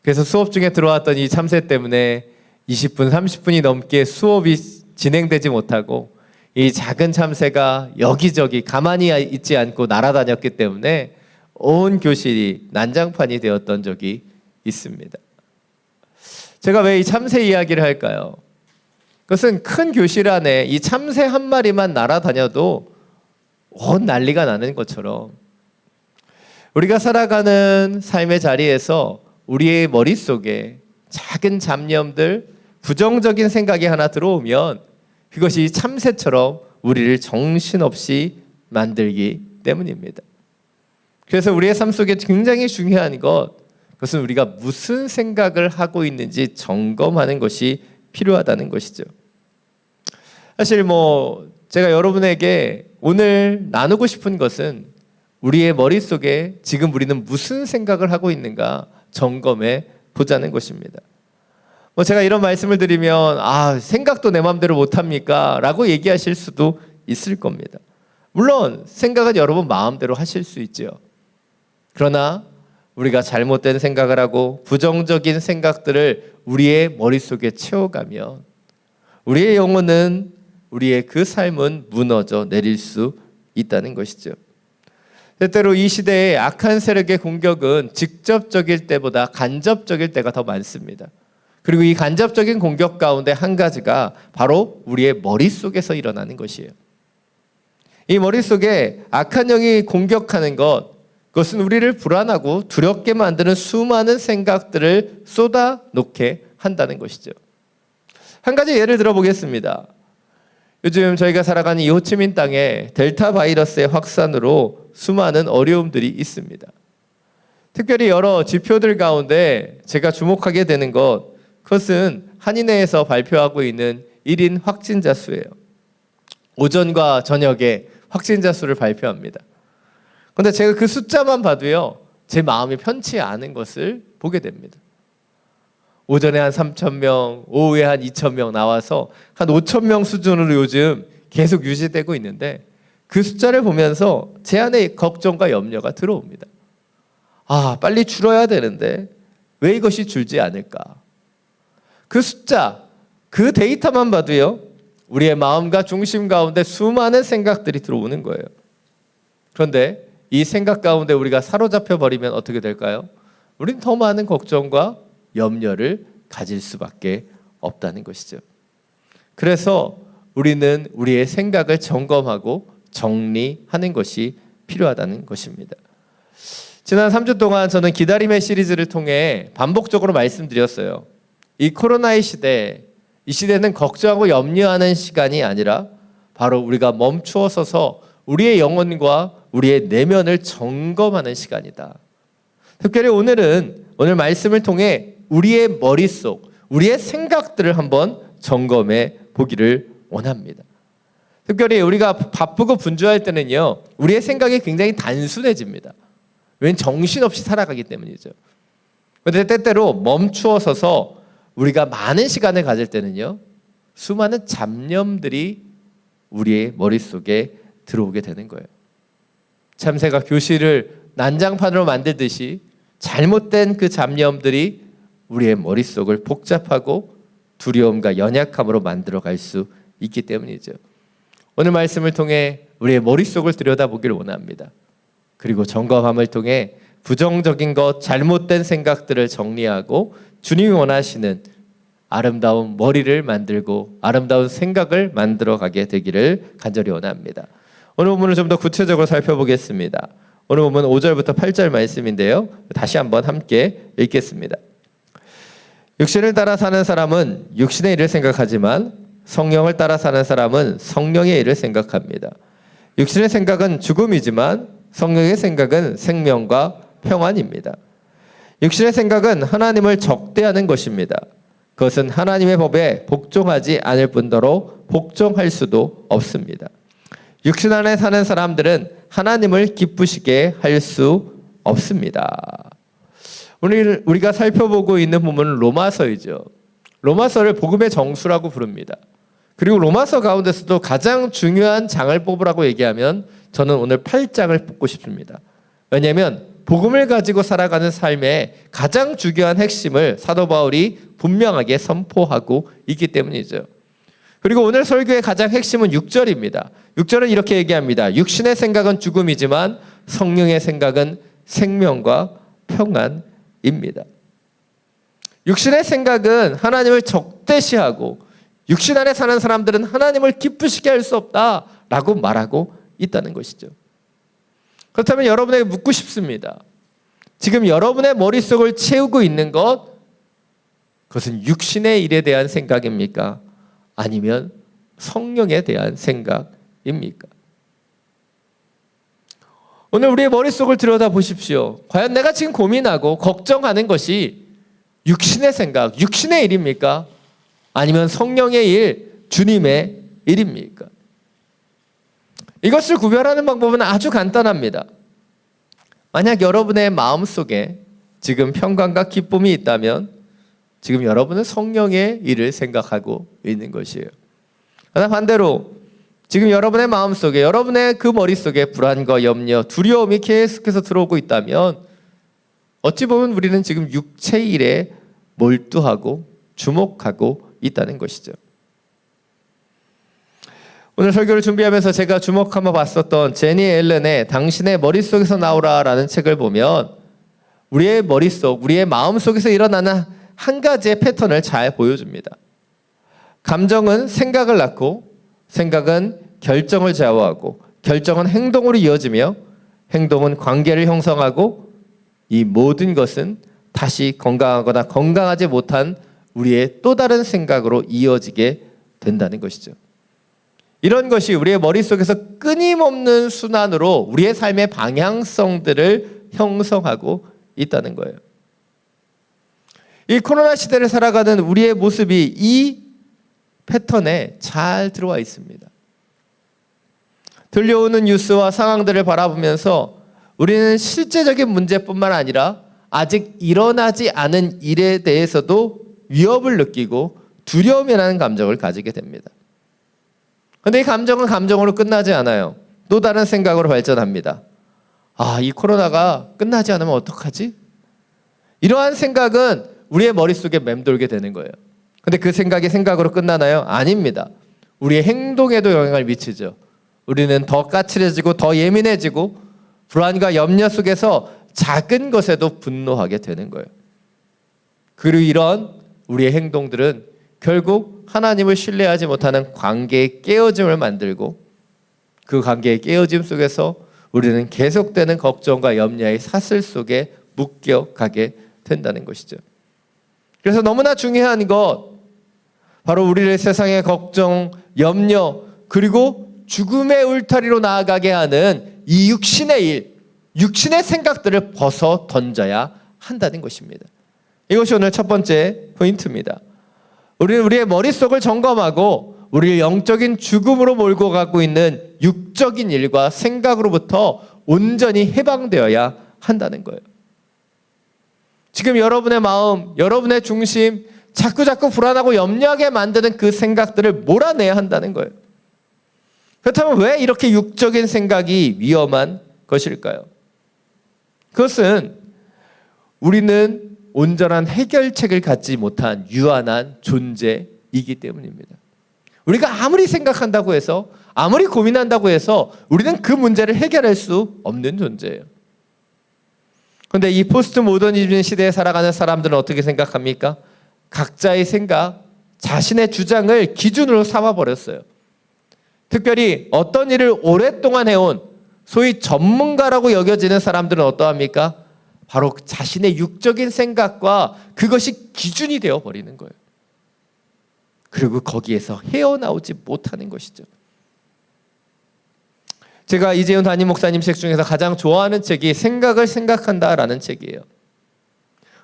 그래서 수업 중에 들어왔던 이 참새 때문에 20분, 30분이 넘게 수업이 진행되지 못하고 이 작은 참새가 여기저기 가만히 있지 않고 날아다녔기 때문에 온 교실이 난장판이 되었던 적이 있습니다. 제가 왜 이 참새 이야기를 할까요? 그것은 큰 교실 안에 이 참새 한 마리만 날아다녀도 온 난리가 나는 것처럼 우리가 살아가는 삶의 자리에서 우리의 머릿속에 작은 잡념들, 부정적인 생각이 하나 들어오면 그것이 참새처럼 우리를 정신없이 만들기 때문입니다. 그래서 우리의 삶 속에 굉장히 중요한 그것은 우리가 무슨 생각을 하고 있는지 점검하는 것이 필요하다는 것이죠. 사실 제가 여러분에게 오늘 나누고 싶은 것은 우리의 머릿속에 지금 우리는 무슨 생각을 하고 있는가 점검해 보자는 것입니다. 제가 이런 말씀을 드리면 생각도 내 마음대로 못합니까? 라고 얘기하실 수도 있을 겁니다. 물론 생각은 여러분 마음대로 하실 수 있죠. 그러나 우리가 잘못된 생각을 하고 부정적인 생각들을 우리의 머릿속에 채워가면 우리의 영혼은, 우리의 그 삶은 무너져 내릴 수 있다는 것이죠. 때때로 이 시대의 악한 세력의 공격은 직접적일 때보다 간접적일 때가 더 많습니다. 그리고 이 간접적인 공격 가운데 한 가지가 바로 우리의 머릿속에서 일어나는 것이에요. 이 머릿속에 악한 영이 공격하는 그것은 우리를 불안하고 두렵게 만드는 수많은 생각들을 쏟아놓게 한다는 것이죠. 한 가지 예를 들어보겠습니다. 요즘 저희가 살아가는 이 호치민 땅에 델타 바이러스의 확산으로 수많은 어려움들이 있습니다. 특별히 여러 지표들 가운데 제가 주목하게 되는 그것은 한인회에서 발표하고 있는 1인 확진자 수예요. 오전과 저녁에 확진자 수를 발표합니다. 그런데 제가 그 숫자만 봐도요, 제 마음이 편치 않은 것을 보게 됩니다. 오전에 한 3,000명, 오후에 한 2,000명 나와서 한 5,000명 수준으로 요즘 계속 유지되고 있는데 그 숫자를 보면서 제 안에 걱정과 염려가 들어옵니다. 빨리 줄어야 되는데 왜 이것이 줄지 않을까? 그 숫자, 그 데이터만 봐도요, 우리의 마음과 중심 가운데 수많은 생각들이 들어오는 거예요. 그런데 이 생각 가운데 우리가 사로잡혀 버리면 어떻게 될까요? 우리는 더 많은 걱정과 염려를 가질 수밖에 없다는 것이죠. 그래서 우리는 우리의 생각을 점검하고 정리하는 것이 필요하다는 것입니다. 지난 3주 동안 저는 기다림의 시리즈를 통해 반복적으로 말씀드렸어요. 이 코로나의 시대, 이 시대는 걱정하고 염려하는 시간이 아니라 바로 우리가 멈추어 서서 우리의 영혼과 우리의 내면을 점검하는 시간이다. 특별히 오늘 말씀을 통해 우리의 머릿속, 우리의 생각들을 한번 점검해 보기를 원합니다. 특별히 우리가 바쁘고 분주할 때는요, 우리의 생각이 굉장히 단순해집니다. 왜냐하면 정신없이 살아가기 때문이죠. 그런데 때때로 멈추어 서서 우리가 많은 시간을 가질 때는요, 수많은 잡념들이 우리의 머릿속에 들어오게 되는 거예요. 참새가 교실을 난장판으로 만들듯이 잘못된 그 잡념들이 우리의 머릿속을 복잡하고 두려움과 연약함으로 만들어갈 수 있기 때문이죠. 오늘 말씀을 통해 우리의 머릿속을 들여다보기를 원합니다. 그리고 점검함을 통해 부정적인 것, 잘못된 생각들을 정리하고 주님이 원하시는 아름다운 머리를 만들고 아름다운 생각을 만들어가게 되기를 간절히 원합니다. 오늘 본문을 좀 더 구체적으로 살펴보겠습니다. 오늘 본문 5절부터 8절 말씀인데요. 다시 한번 함께 읽겠습니다. 육신을 따라 사는 사람은 육신의 일을 생각하지만 성령을 따라 사는 사람은 성령의 일을 생각합니다. 육신의 생각은 죽음이지만 성령의 생각은 생명과 평안입니다. 육신의 생각은 하나님을 적대하는 것입니다. 그것은 하나님의 법에 복종하지 않을 뿐더러 복종할 수도 없습니다. 육신 안에 사는 사람들은 하나님을 기쁘시게 할 수 없습니다. 오늘 우리가 살펴보고 있는 본문은 로마서이죠. 로마서를 복음의 정수라고 부릅니다. 그리고 로마서 가운데서도 가장 중요한 장을 뽑으라고 얘기하면 저는 오늘 8장을 뽑고 싶습니다. 왜냐하면 복음을 가지고 살아가는 삶의 가장 중요한 핵심을 사도 바울이 분명하게 선포하고 있기 때문이죠. 그리고 오늘 설교의 가장 핵심은 6절입니다. 6절은 이렇게 얘기합니다. 육신의 생각은 죽음이지만 성령의 생각은 생명과 평안입니다. 육신의 생각은 하나님을 적대시하고 육신 안에 사는 사람들은 하나님을 기쁘시게 할 수 없다라고 말하고 있다는 것이죠. 그렇다면 여러분에게 묻고 싶습니다. 지금 여러분의 머릿속을 채우고 있는 그것은 육신의 일에 대한 생각입니까? 아니면 성령에 대한 생각입니까? 오늘 우리의 머릿속을 들여다보십시오. 과연 내가 지금 고민하고 걱정하는 것이 육신의 생각, 육신의 일입니까? 아니면 성령의 일, 주님의 일입니까? 이것을 구별하는 방법은 아주 간단합니다. 만약 여러분의 마음속에 지금 평강과 기쁨이 있다면 지금 여러분은 성령의 일을 생각하고 있는 것이에요. 그러나 반대로 지금 여러분의 마음속에, 여러분의 그 머릿속에 불안과 염려, 두려움이 계속해서 들어오고 있다면 어찌 보면 우리는 지금 육체의 일에 몰두하고 주목하고 있다는 것이죠. 오늘 설교를 준비하면서 제가 주목하며 봤었던 제니 앨런의 당신의 머릿속에서 나오라라는 책을 보면 우리의 머릿속, 우리의 마음속에서 일어나는 한 가지의 패턴을 잘 보여줍니다. 감정은 생각을 낳고 생각은 결정을 좌우하고 결정은 행동으로 이어지며 행동은 관계를 형성하고 이 모든 것은 다시 건강하거나 건강하지 못한 우리의 또 다른 생각으로 이어지게 된다는 것이죠. 이런 것이 우리의 머릿속에서 끊임없는 순환으로 우리의 삶의 방향성들을 형성하고 있다는 거예요. 이 코로나 시대를 살아가는 우리의 모습이 이 패턴에 잘 들어와 있습니다. 들려오는 뉴스와 상황들을 바라보면서 우리는 실제적인 문제뿐만 아니라 아직 일어나지 않은 일에 대해서도 위협을 느끼고 두려움이라는 감정을 가지게 됩니다. 그런데 이 감정은 감정으로 끝나지 않아요. 또 다른 생각으로 발전합니다. 이 코로나가 끝나지 않으면 어떡하지? 이러한 생각은 우리의 머릿속에 맴돌게 되는 거예요. 근데 그 생각이 생각으로 끝나나요? 아닙니다. 우리의 행동에도 영향을 미치죠. 우리는 더 까칠해지고 더 예민해지고 불안과 염려 속에서 작은 것에도 분노하게 되는 거예요. 그리고 이런 우리의 행동들은 결국 하나님을 신뢰하지 못하는 관계의 깨어짐을 만들고 그 관계의 깨어짐 속에서 우리는 계속되는 걱정과 염려의 사슬 속에 묶여가게 된다는 것이죠. 그래서 너무나 중요한 것, 바로 우리를 세상의 걱정, 염려, 그리고 죽음의 울타리로 나아가게 하는 이 육신의 일, 육신의 생각들을 벗어 던져야 한다는 것입니다. 이것이 오늘 첫 번째 포인트입니다. 우리는 우리의 머릿속을 점검하고 우리를 영적인 죽음으로 몰고 가고 있는 육적인 일과 생각으로부터 온전히 해방되어야 한다는 거예요. 지금 여러분의 마음, 여러분의 중심, 자꾸자꾸 불안하고 염려하게 만드는 그 생각들을 몰아내야 한다는 거예요. 그렇다면 왜 이렇게 육적인 생각이 위험한 것일까요? 그것은 우리는 온전한 해결책을 갖지 못한 유한한 존재이기 때문입니다. 우리가 아무리 생각한다고 해서, 아무리 고민한다고 해서 우리는 그 문제를 해결할 수 없는 존재예요. 그런데 이 포스트 모더니즘 시대에 살아가는 사람들은 어떻게 생각합니까? 각자의 생각, 자신의 주장을 기준으로 삼아버렸어요. 특별히 어떤 일을 오랫동안 해온 소위 전문가라고 여겨지는 사람들은 어떠합니까? 바로 자신의 육적인 생각과 그것이 기준이 되어버리는 거예요. 그리고 거기에서 헤어나오지 못하는 것이죠. 제가 이재훈 담임 목사님 책 중에서 가장 좋아하는 책이 생각을 생각한다라는 책이에요.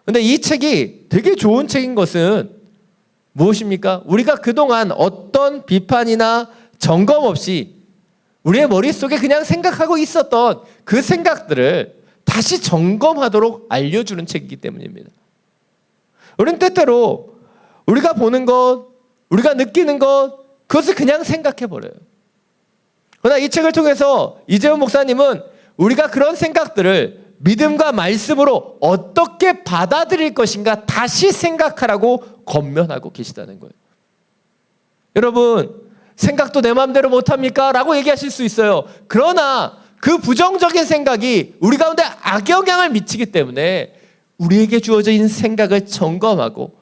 그런데 이 책이 되게 좋은 책인 것은 무엇입니까? 우리가 그동안 어떤 비판이나 점검 없이 우리의 머릿속에 그냥 생각하고 있었던 그 생각들을 다시 점검하도록 알려주는 책이기 때문입니다. 우리는 때때로 우리가 보는 것, 우리가 느끼는 것, 그것을 그냥 생각해버려요. 그러나 이 책을 통해서 이재훈 목사님은 우리가 그런 생각들을 믿음과 말씀으로 어떻게 받아들일 것인가 다시 생각하라고 권면하고 계시다는 거예요. 여러분, 생각도 내 마음대로 못합니까? 라고 얘기하실 수 있어요. 그러나 그 부정적인 생각이 우리 가운데 악영향을 미치기 때문에 우리에게 주어진 생각을 점검하고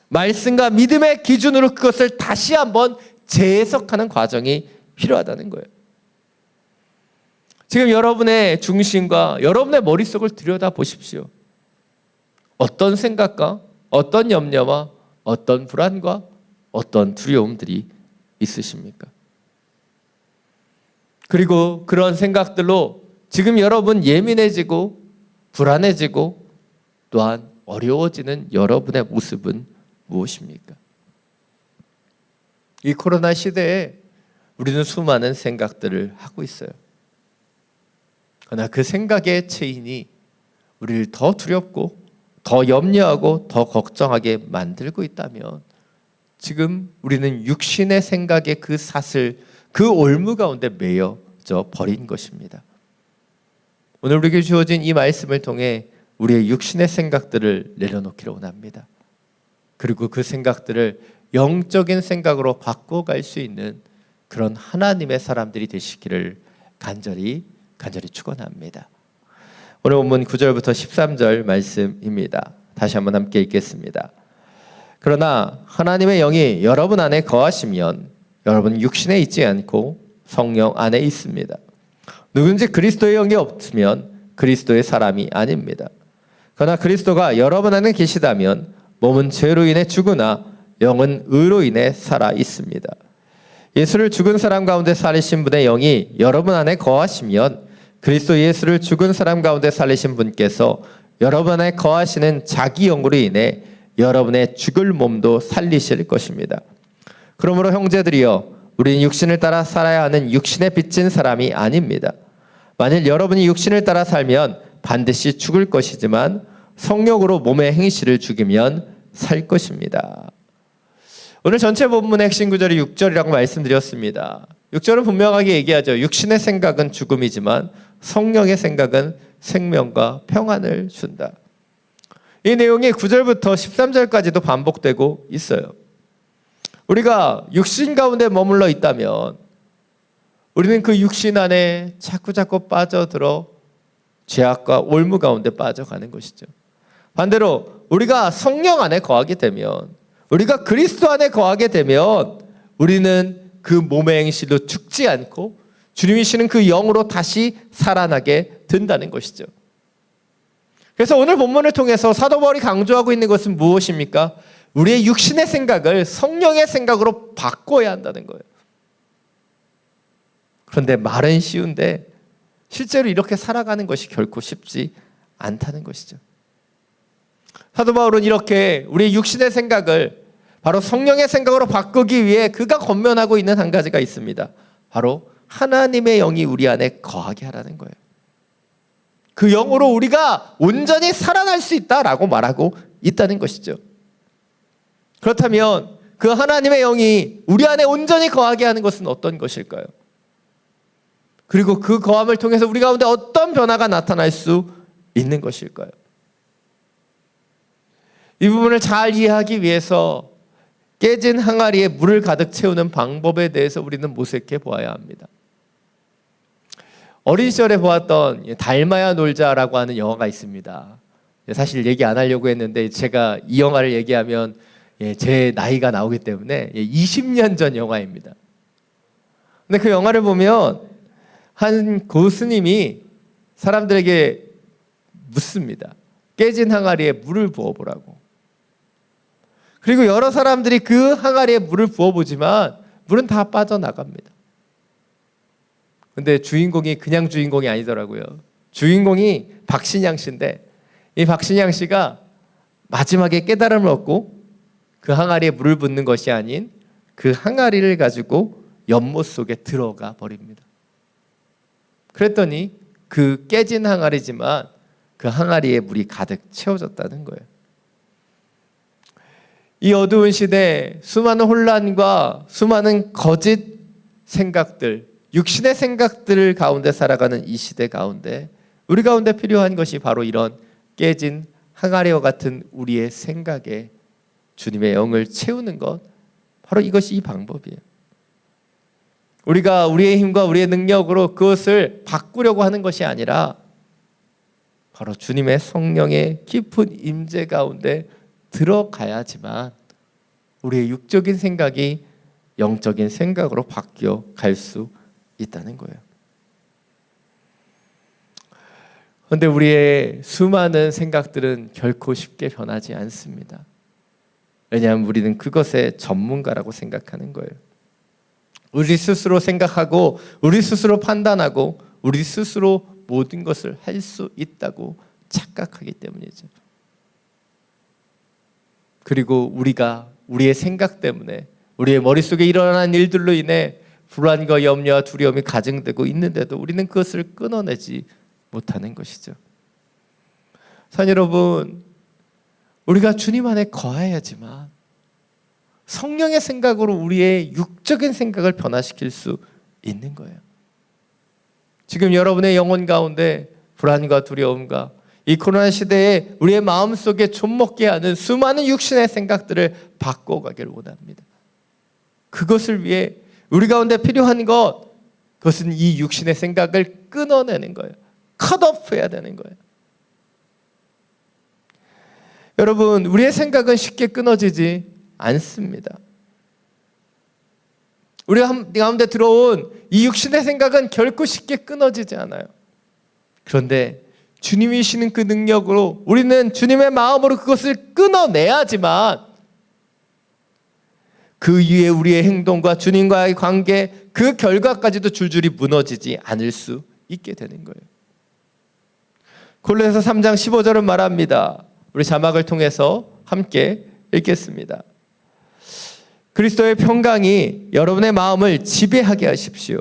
말씀과 믿음의 기준으로 그것을 다시 한번 재해석하는 과정이 필요하다는 거예요. 지금 여러분의 중심과 여러분의 머릿속을 들여다보십시오. 어떤 생각과 어떤 염려와 어떤 불안과 어떤 두려움들이 있으십니까? 그리고 그런 생각들로 지금 여러분 예민해지고 불안해지고 또한 어려워지는 여러분의 모습은 무엇입니까? 이 코로나 시대에 우리는 수많은 생각들을 하고 있어요. 그러나 그 생각의 체인이 우리를 더 두렵고 더 염려하고 더 걱정하게 만들고 있다면 지금 우리는 육신의 생각의 그 사슬, 그 올무 가운데 매여져 버린 것입니다. 오늘 우리에게 주어진 이 말씀을 통해 우리의 육신의 생각들을 내려놓기를 원합니다. 그리고 그 생각들을 영적인 생각으로 바꿔갈 수 있는 그런 하나님의 사람들이 되시기를 간절히 축원합니다. 오늘 본문 9절부터 13절 말씀입니다. 다시 한번 함께 읽겠습니다. 그러나 하나님의 영이 여러분 안에 거하시면 여러분 육신에 있지 않고 성령 안에 있습니다. 누군지 그리스도의 영이 없으면 그리스도의 사람이 아닙니다. 그러나 그리스도가 여러분 안에 계시다면 몸은 죄로 인해 죽으나 영은 의로 인해 살아 있습니다. 예수를 죽은 사람 가운데 살리신 분의 영이 여러분 안에 거하시면 그리스도 예수를 죽은 사람 가운데 살리신 분께서 여러분 안에 거하시는 자기 영으로 인해 여러분의 죽을 몸도 살리실 것입니다. 그러므로 형제들이여, 우리는 육신을 따라 살아야 하는 육신에 빚진 사람이 아닙니다. 만일 여러분이 육신을 따라 살면 반드시 죽을 것이지만 성령으로 몸의 행실을 죽이면 살 것입니다. 오늘 전체 본문의 핵심 구절이 6절이라고 말씀드렸습니다. 6절은 분명하게 얘기하죠. 육신의 생각은 죽음이지만 성령의 생각은 생명과 평안을 준다. 이 내용이 9절부터 13절까지도 반복되고 있어요. 우리가 육신 가운데 머물러 있다면 우리는 그 육신 안에 자꾸 빠져들어 죄악과 올무 가운데 빠져가는 것이죠. 반대로 우리가 성령 안에 거하게 되면, 우리가 그리스도 안에 거하게 되면 우리는 그 몸의 행실로 죽지 않고 주님이시는 그 영으로 다시 살아나게 된다는 것이죠. 그래서 오늘 본문을 통해서 사도 바울이 강조하고 있는 것은 무엇입니까? 우리의 육신의 생각을 성령의 생각으로 바꿔야 한다는 거예요. 그런데 말은 쉬운데 실제로 이렇게 살아가는 것이 결코 쉽지 않다는 것이죠. 사도 바울은 이렇게 우리의 육신의 생각을 바로 성령의 생각으로 바꾸기 위해 그가 권면하고 있는 한 가지가 있습니다. 바로 하나님의 영이 우리 안에 거하게 하라는 거예요. 그 영으로 우리가 온전히 살아날 수 있다라고 말하고 있다는 것이죠. 그렇다면 그 하나님의 영이 우리 안에 온전히 거하게 하는 것은 어떤 것일까요? 그리고 그 거함을 통해서 우리 가운데 어떤 변화가 나타날 수 있는 것일까요? 이 부분을 잘 이해하기 위해서 깨진 항아리에 물을 가득 채우는 방법에 대해서 우리는 모색해 보아야 합니다. 어린 시절에 보았던 닮아야 놀자라고 하는 영화가 있습니다. 사실 얘기 안 하려고 했는데 제가 이 영화를 얘기하면 제 나이가 나오기 때문에 20년 전 영화입니다. 근데 그 영화를 보면 한 교수님이 사람들에게 묻습니다. 깨진 항아리에 물을 부어보라고. 그리고 여러 사람들이 그 항아리에 물을 부어보지만 물은 다 빠져나갑니다. 근데 주인공이 그냥 주인공이 아니더라고요. 주인공이 박신양 씨인데 이 박신양 씨가 마지막에 깨달음을 얻고 그 항아리에 물을 붓는 것이 아닌 그 항아리를 가지고 연못 속에 들어가 버립니다. 그랬더니 그 깨진 항아리지만 그 항아리에 물이 가득 채워졌다는 거예요. 이 어두운 시대에 수많은 혼란과 수많은 거짓 생각들, 육신의 생각들 가운데 살아가는 이 시대 가운데 우리 가운데 필요한 것이 바로 이런 깨진 항아리와 같은 우리의 생각에 주님의 영을 채우는 것, 바로 이것이 이 방법이에요. 우리가 우리의 힘과 우리의 능력으로 그것을 바꾸려고 하는 것이 아니라 바로 주님의 성령의 깊은 임재 가운데 들어가야지만 우리의 육적인 생각이 영적인 생각으로 바뀌어 갈 수 있다는 거예요. 그런데 우리의 수많은 생각들은 결코 쉽게 변하지 않습니다. 왜냐하면 우리는 그것의 전문가라고 생각하는 거예요. 우리 스스로 생각하고 우리 스스로 판단하고 우리 스스로 모든 것을 할 수 있다고 착각하기 때문이죠. 그리고 우리가 우리의 생각 때문에 우리의 머릿속에 일어나는 일들로 인해 불안과 염려와 두려움이 가증되고 있는데도 우리는 그것을 끊어내지 못하는 것이죠. 사랑 여러분, 우리가 주님 안에 거해야지만 성령의 생각으로 우리의 육적인 생각을 변화시킬 수 있는 거예요. 지금 여러분의 영혼 가운데 불안과 두려움과 이 코로나 시대에 우리의 마음속에 좀먹게 하는 수많은 육신의 생각들을 바꿔가기를 원합니다. 그것을 위해 우리 가운데 필요한 것, 그것은 이 육신의 생각을 끊어내는 거예요. 컷오프 해야 되는 거예요. 여러분, 우리의 생각은 쉽게 끊어지지 않습니다. 우리 가운데 들어온 이 육신의 생각은 결코 쉽게 끊어지지 않아요. 그런데 주님이시는 그 능력으로 우리는 주님의 마음으로 그것을 끊어내야지만 그 위에 우리의 행동과 주님과의 관계, 그 결과까지도 줄줄이 무너지지 않을 수 있게 되는 거예요. 골로새서 3장 15절은 말합니다. 우리 자막을 통해서 함께 읽겠습니다. 그리스도의 평강이 여러분의 마음을 지배하게 하십시오.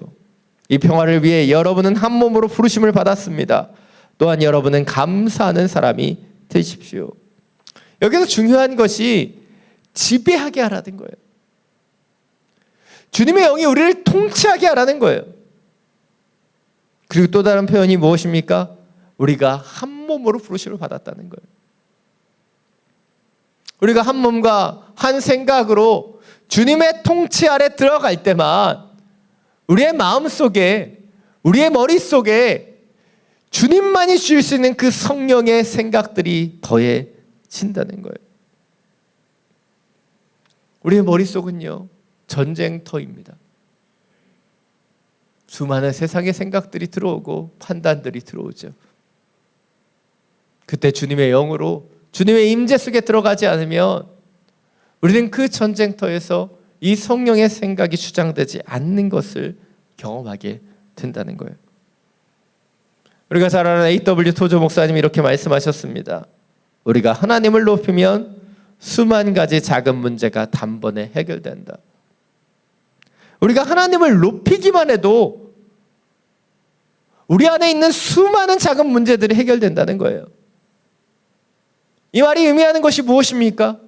이 평화를 위해 여러분은 한 몸으로 부르심을 받았습니다. 또한 여러분은 감사하는 사람이 되십시오. 여기서 중요한 것이 지배하게 하라는 거예요. 주님의 영이 우리를 통치하게 하라는 거예요. 그리고 또 다른 표현이 무엇입니까? 우리가 한 몸으로 부르심을 받았다는 거예요. 우리가 한 몸과 한 생각으로 주님의 통치 아래 들어갈 때만 우리의 마음속에, 우리의 머릿속에 주님만이 주실 수 있는 그 성령의 생각들이 더해진다는 거예요. 우리의 머릿속은요, 전쟁터입니다. 수많은 세상의 생각들이 들어오고 판단들이 들어오죠. 그때 주님의 영으로 주님의 임재 속에 들어가지 않으면 우리는 그 전쟁터에서 이 성령의 생각이 주장되지 않는 것을 경험하게 된다는 거예요. 우리가 잘 아는 A.W. 토조 목사님이 이렇게 말씀하셨습니다. 우리가 하나님을 높이면 수만 가지 작은 문제가 단번에 해결된다. 우리가 하나님을 높이기만 해도 우리 안에 있는 수많은 작은 문제들이 해결된다는 거예요. 이 말이 의미하는 것이 무엇입니까?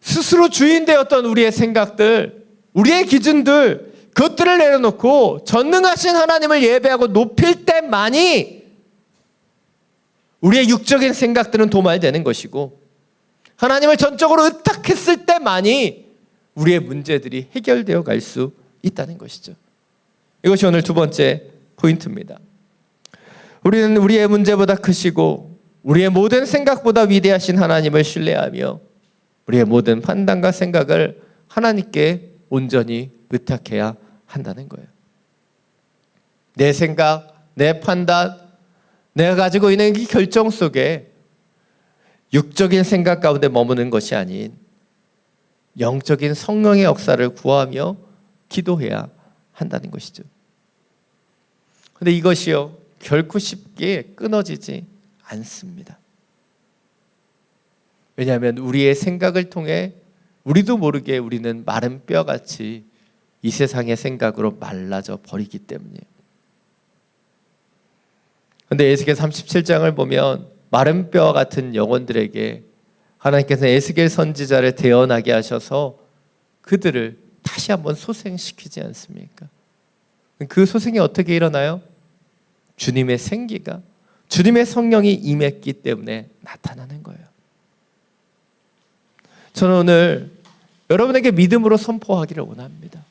스스로 주인 되었던 우리의 생각들, 우리의 기준들, 그것들을 내려놓고 전능하신 하나님을 예배하고 높일 때만이 우리의 육적인 생각들은 도말되는 것이고, 하나님을 전적으로 의탁했을 때만이 우리의 문제들이 해결되어 갈 수 있다는 것이죠. 이것이 오늘 두 번째 포인트입니다. 우리는 우리의 문제보다 크시고 우리의 모든 생각보다 위대하신 하나님을 신뢰하며 우리의 모든 판단과 생각을 하나님께 온전히 의탁해야 한다는 거예요. 내 생각, 내 판단, 내가 가지고 있는 이 결정 속에 육적인 생각 가운데 머무는 것이 아닌 영적인 성령의 역사를 구하며 기도해야 한다는 것이죠. 그런데 이것이요, 결코 쉽게 끊어지지 않습니다. 왜냐하면 우리의 생각을 통해 우리도 모르게 우리는 마른 뼈같이 이 세상의 생각으로 말라져 버리기 때문이에요. 그런데 에스겔 37장을 보면 마른 뼈와 같은 영혼들에게 하나님께서 에스겔 선지자를 태어나게 하셔서 그들을 다시 한번 소생시키지 않습니까? 그 소생이 어떻게 일어나요? 주님의 생기가, 주님의 성령이 임했기 때문에 나타나는 거예요. 저는 오늘 여러분에게 믿음으로 선포하기를 원합니다.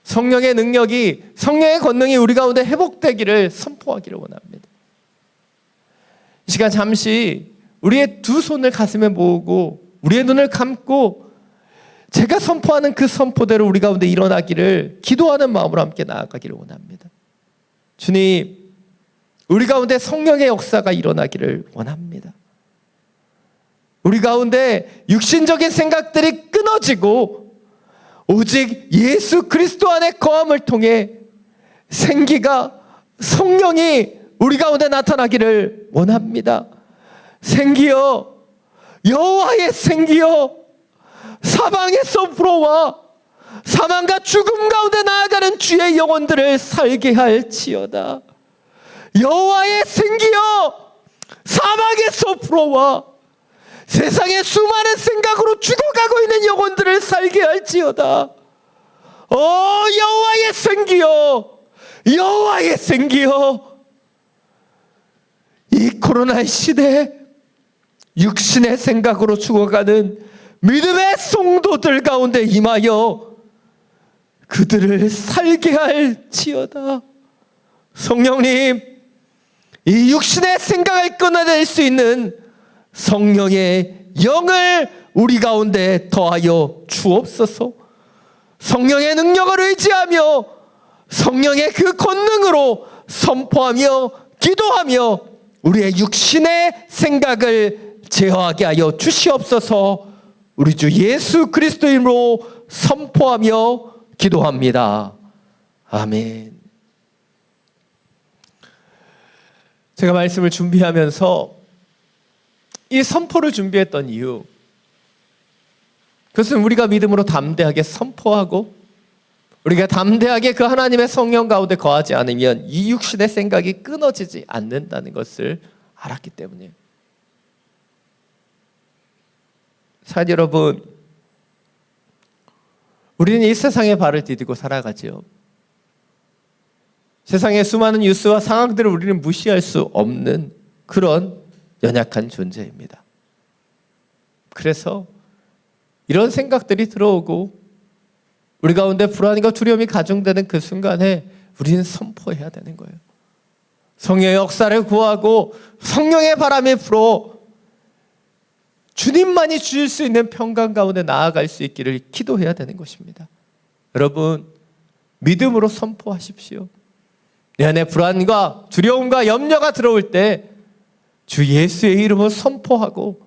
성령의 능력이, 성령의 권능이 우리 가운데 회복되기를 선포하기를 원합니다. 이 시간 잠시 우리의 두 손을 가슴에 모으고 우리의 눈을 감고 제가 선포하는 그 선포대로 우리 가운데 일어나기를 기도하는 마음으로 함께 나아가기를 원합니다. 주님, 우리 가운데 성령의 역사가 일어나기를 원합니다. 우리 가운데 육신적인 생각들이 끊어지고 오직 예수 그리스도 안에 거함을 통해 생기가, 성령이 우리 가운데 나타나기를 원합니다. 생기여, 여호와의 생기여, 사방에서 불어와 사망과 죽음 가운데 나아가는 주의 영혼들을 살게 할지어다. 여호와의 생기여, 사망에서 불어와 세상의 수많은 생각으로 죽어가고 있는 영혼들을 살게 할지어다. 여호와의 생기여, 여호와의 생기여, 이 코로나 시대에 육신의 생각으로 죽어가는 믿음의 성도들 가운데 임하여 그들을 살게 할지어다. 성령님, 이 육신의 생각을 끊어낼 수 있는 성령의 영을 우리 가운데 더하여 주옵소서. 성령의 능력을 의지하며 성령의 그 권능으로 선포하며 기도하며 우리의 육신의 생각을 제어하게 하여 주시옵소서. 우리 주 예수 그리스도 이름으로 선포하며 기도합니다. 아멘. 제가 말씀을 준비하면서 이 선포를 준비했던 이유, 그것은 우리가 믿음으로 담대하게 선포하고 우리가 담대하게 그 하나님의 성령 가운데 거하지 않으면 이 육신의 생각이 끊어지지 않는다는 것을 알았기 때문이에요. 사랑 여러분, 우리는 이 세상에 발을 디디고 살아가지요. 세상의 수많은 뉴스와 상황들을 우리는 무시할 수 없는 그런 연약한 존재입니다. 그래서 이런 생각들이 들어오고 우리 가운데 불안과 두려움이 가중되는 그 순간에 우리는 선포해야 되는 거예요. 성령의 역사를 구하고 성령의 바람이 불어 주님만이 주실 수 있는 평강 가운데 나아갈 수 있기를 기도해야 되는 것입니다. 여러분, 믿음으로 선포하십시오. 내 안에 불안과 두려움과 염려가 들어올 때 주 예수의 이름을 선포하고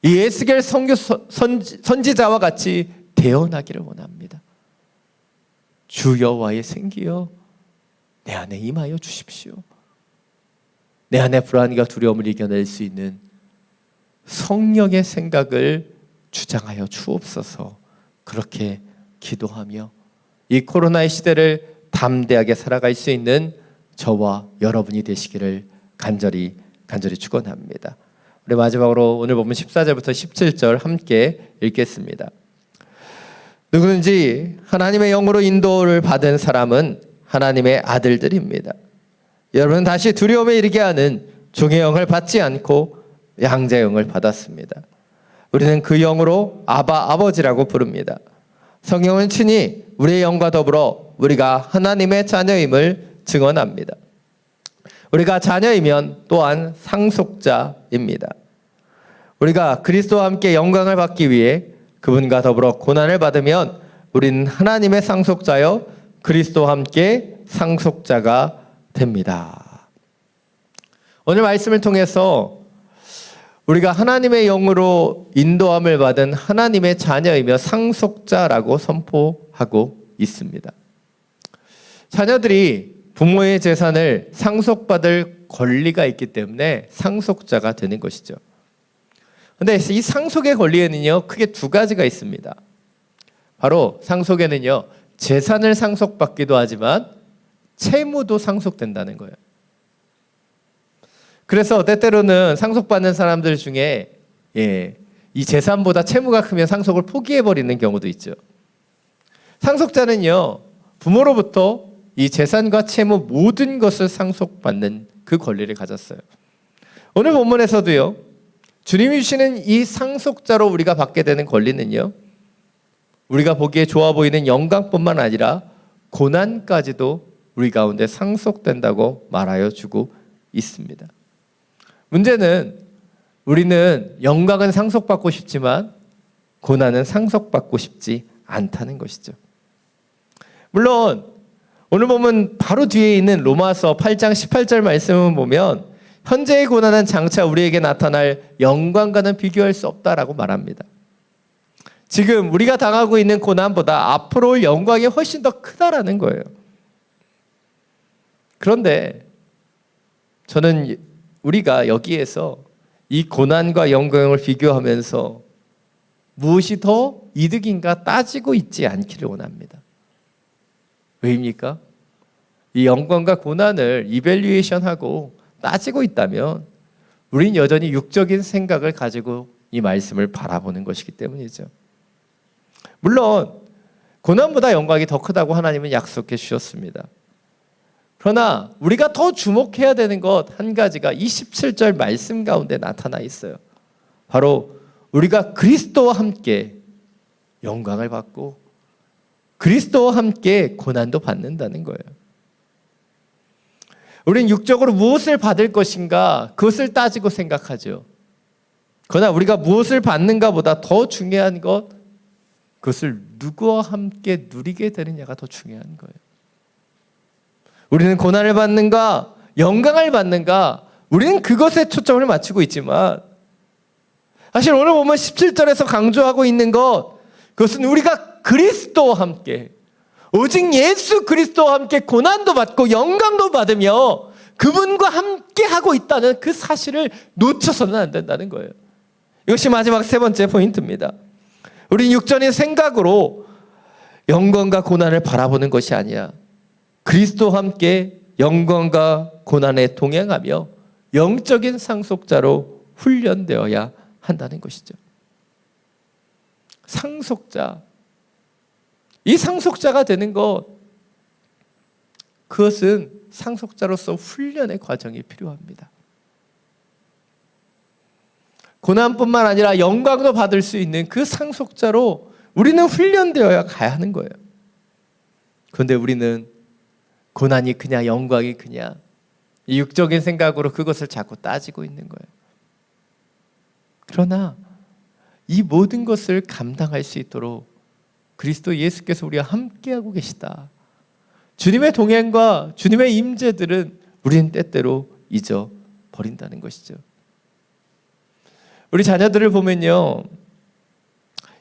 이 에스겔 선지자와 같이 대언하기를 원합니다. 주 여호와의 생기여, 내 안에 임하여 주십시오. 내 안에 불안과 두려움을 이겨낼 수 있는 성령의 생각을 주장하여 주옵소서. 그렇게 기도하며 이 코로나의 시대를 담대하게 살아갈 수 있는 저와 여러분이 되시기를 간절히 축원합니다. 우리 마지막으로 오늘 본문 14절부터 17절 함께 읽겠습니다. 누구든지 하나님의 영으로 인도를 받은 사람은 하나님의 아들들입니다. 여러분은 다시 두려움에 이르게 하는 종의 영을 받지 않고 양자의 영을 받았습니다. 우리는 그 영으로 아바 아버지라고 부릅니다. 성령은 친히 우리의 영과 더불어 우리가 하나님의 자녀임을 증언합니다. 우리가 자녀이면 또한 상속자입니다. 우리가 그리스도와 함께 영광을 받기 위해 그분과 더불어 고난을 받으면 우리는 하나님의 상속자여 그리스도와 함께 상속자가 됩니다. 오늘 말씀을 통해서 우리가 하나님의 영으로 인도함을 받은 하나님의 자녀이며 상속자라고 선포하고 있습니다. 자녀들이 부모의 재산을 상속받을 권리가 있기 때문에 상속자가 되는 것이죠. 그런데 이 상속의 권리에는요, 크게 두 가지가 있습니다. 바로 상속에는요, 재산을 상속받기도 하지만 채무도 상속된다는 거예요. 그래서 때때로는 상속받는 사람들 중에 이 재산보다 채무가 크면 상속을 포기해버리는 경우도 있죠. 상속자는요, 부모로부터 이 재산과 채무 모든 것을 상속받는 그 권리를 가졌어요. 오늘 본문에서도요, 주님이 주시는 이 상속자로 우리가 받게 되는 권리는요, 우리가 보기에 좋아 보이는 영광뿐만 아니라 고난까지도 우리 가운데 상속된다고 말하여 주고 있습니다. 문제는 우리는 영광은 상속받고 싶지만 고난은 상속받고 싶지 않다는 것이죠. 물론 오늘 보면 바로 뒤에 있는 로마서 8장 18절 말씀을 보면 현재의 고난은 장차 우리에게 나타날 영광과는 비교할 수 없다라고 말합니다. 지금 우리가 당하고 있는 고난보다 앞으로 올 영광이 훨씬 더 크다라는 거예요. 그런데 저는 우리가 여기에서 이 고난과 영광을 비교하면서 무엇이 더 이득인가 따지고 있지 않기를 원합니다. 왜입니까? 이 영광과 고난을 이밸류에이션하고 따지고 있다면 우린 여전히 육적인 생각을 가지고 이 말씀을 바라보는 것이기 때문이죠. 물론 고난보다 영광이 더 크다고 하나님은 약속해 주셨습니다. 그러나 우리가 더 주목해야 되는 것 한 가지가 27절 말씀 가운데 나타나 있어요. 바로 우리가 그리스도와 함께 영광을 받고 그리스도와 함께 고난도 받는다는 거예요. 우리는 육적으로 무엇을 받을 것인가 그것을 따지고 생각하죠. 그러나 우리가 무엇을 받는가 보다 더 중요한 것, 그것을 누구와 함께 누리게 되느냐가 더 중요한 거예요. 우리는 고난을 받는가 영광을 받는가, 우리는 그것에 초점을 맞추고 있지만 사실 오늘 보면 17절에서 강조하고 있는 것, 그것은 우리가 그리스도와 함께, 오직 예수 그리스도와 함께 고난도 받고 영광도 받으며 그분과 함께 하고 있다는 그 사실을 놓쳐서는 안 된다는 거예요. 이것이 마지막 세 번째 포인트입니다. 우리는 육적인 생각으로 영광과 고난을 바라보는 것이 아니야. 그리스도와 함께 영광과 고난에 동행하며 영적인 상속자로 훈련되어야 한다는 것이죠. 상속자. 이 상속자가 되는 것, 그것은 상속자로서 훈련의 과정이 필요합니다. 고난뿐만 아니라 영광도 받을 수 있는 그 상속자로 우리는 훈련되어야 가야 하는 거예요. 그런데 우리는 고난이 크냐 영광이 크냐 이 육적인 생각으로 그것을 자꾸 따지고 있는 거예요. 그러나 이 모든 것을 감당할 수 있도록 그리스도 예수께서 우리와 함께하고 계시다. 주님의 동행과 주님의 임재들은 우리는 때때로 잊어버린다는 것이죠. 우리 자녀들을 보면요,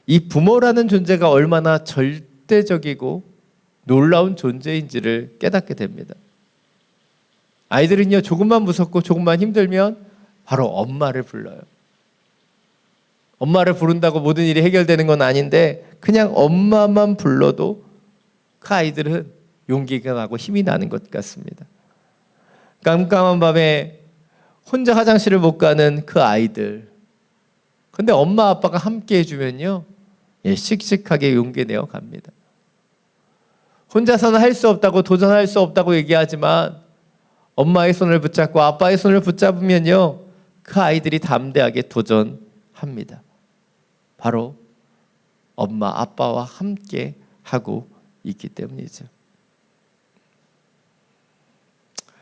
이 부모라는 존재가 얼마나 절대적이고 놀라운 존재인지를 깨닫게 됩니다. 아이들은요, 조금만 무섭고 조금만 힘들면 바로 엄마를 불러요. 엄마를 부른다고 모든 일이 해결되는 건 아닌데 그냥 엄마만 불러도 그 아이들은 용기가 나고 힘이 나는 것 같습니다. 깜깜한 밤에 혼자 화장실을 못 가는 그 아이들, 근데 엄마 아빠가 함께 해주면요, 씩씩하게 용기 내어 갑니다. 혼자서는 할 수 없다고, 도전할 수 없다고 얘기하지만 엄마의 손을 붙잡고 아빠의 손을 붙잡으면요, 그 아이들이 담대하게 도전합니다. 바로 엄마 아빠와 함께 하고 있기 때문이죠.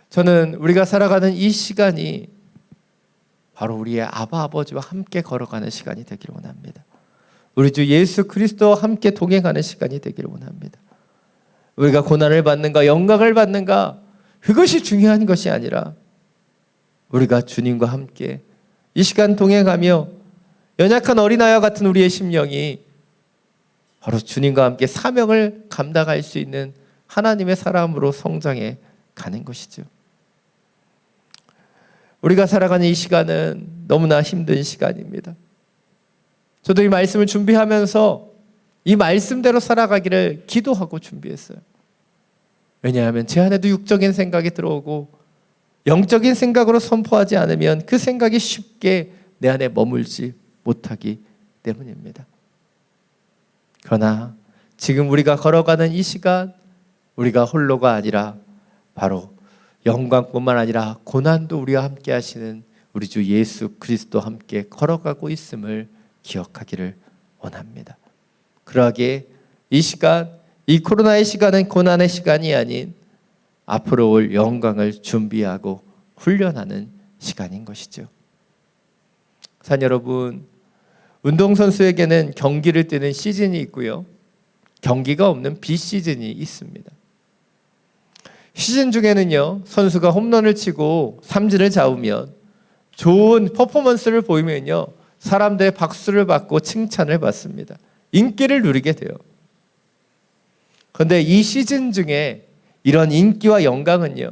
저는 우리가 살아가는 이 시간이 바로 우리의 아바 아버지와 함께 걸어가는 시간이 되기를 원합니다. 우리 주 예수 그리스도와 함께 동행하는 시간이 되기를 원합니다. 우리가 고난을 받는가 영광을 받는가 그것이 중요한 것이 아니라 우리가 주님과 함께 이 시간 동행하며 연약한 어린아이와 같은 우리의 심령이 바로 주님과 함께 사명을 감당할 수 있는 하나님의 사람으로 성장해 가는 것이죠. 우리가 살아가는 이 시간은 너무나 힘든 시간입니다. 저도 이 말씀을 준비하면서 이 말씀대로 살아가기를 기도하고 준비했어요. 왜냐하면 제 안에도 육적인 생각이 들어오고 영적인 생각으로 선포하지 않으면 그 생각이 쉽게 내 안에 머물지 못하기 때문입니다. 그러나 지금 우리가 걸어가는 이 시간, 우리가 홀로가 아니라 바로 영광뿐만 아니라 고난도 우리와 함께 하시는 우리 주 예수 그리스도 함께 걸어가고 있음을 기억하기를 원합니다. 그러하기에 이 시간, 이 코로나의 시간은 고난의 시간이 아닌 앞으로 올 영광을 준비하고 훈련하는 시간인 것이죠. 산 여러분, 운동선수에게는 경기를 뛰는 시즌이 있고요, 경기가 없는 비시즌이 있습니다. 시즌 중에는요, 선수가 홈런을 치고 삼진을 잡으면, 좋은 퍼포먼스를 보이면요, 사람들의 박수를 받고 칭찬을 받습니다. 인기를 누리게 돼요. 그런데 이 시즌 중에 이런 인기와 영광은요,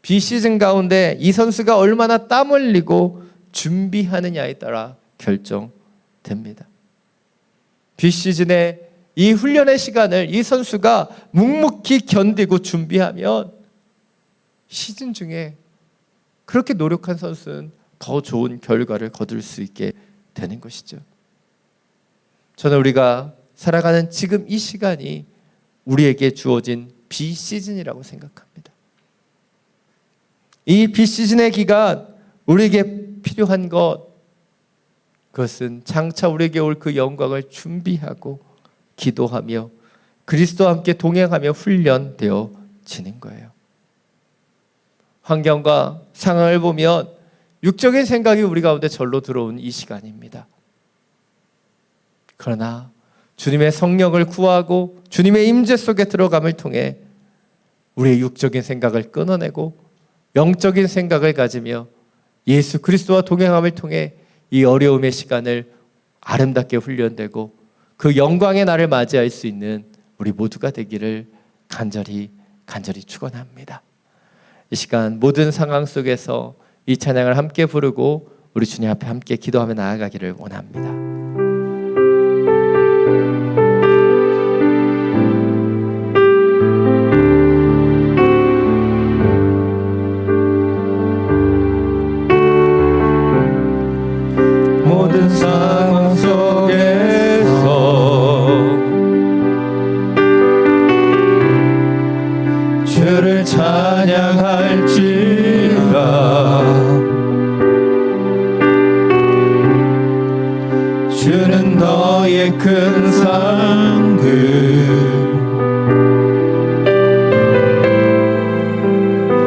비시즌 가운데 이 선수가 얼마나 땀 흘리고 준비하느냐에 따라 결정됩니다. 비시즌에 이 훈련의 시간을 이 선수가 묵묵히 견디고 준비하면 시즌 중에 그렇게 노력한 선수는 더 좋은 결과를 거둘 수 있게 되는 것이죠. 저는 우리가 살아가는 지금 이 시간이 우리에게 주어진 비시즌이라고 생각합니다. 이 비시즌의 기간, 우리에게 필요한 것, 그것은 장차 우리에게 올 그 영광을 준비하고 기도하며 그리스도와 함께 동행하며 훈련되어지는 거예요. 환경과 상황을 보면 육적인 생각이 우리 가운데 절로 들어온 이 시간입니다. 그러나 주님의 성령을 구하고 주님의 임재 속에 들어감을 통해 우리의 육적인 생각을 끊어내고 영적인 생각을 가지며 예수 그리스도와 동행함을 통해 이 어려움의 시간을 아름답게 훈련되고 그 영광의 날을 맞이할 수 있는 우리 모두가 되기를 간절히 축원합니다. 이 시간 모든 상황 속에서 이 찬양을 함께 부르고 우리 주님 앞에 함께 기도하며 나아가기를 원합니다. 모든 상황 속에서 주를 찬양할지라. 주는 너의 큰 상급,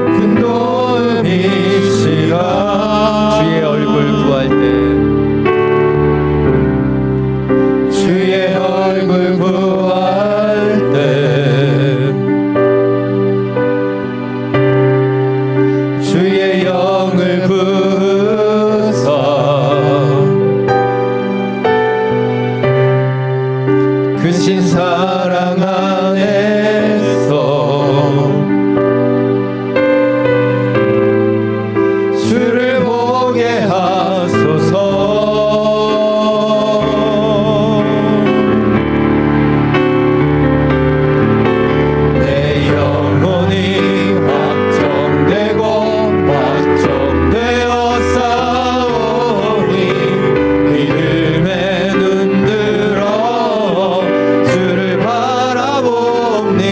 큰 도움이시라. 주의 얼굴 구할 때, 주의 얼굴 구할 때 주의 영을 부으사 크신 사랑 안에서 주를 보게 하소서. 내 영혼이 확정되고 확정되어 싸우니 믿음에 눈들어 주를 바라봅니다.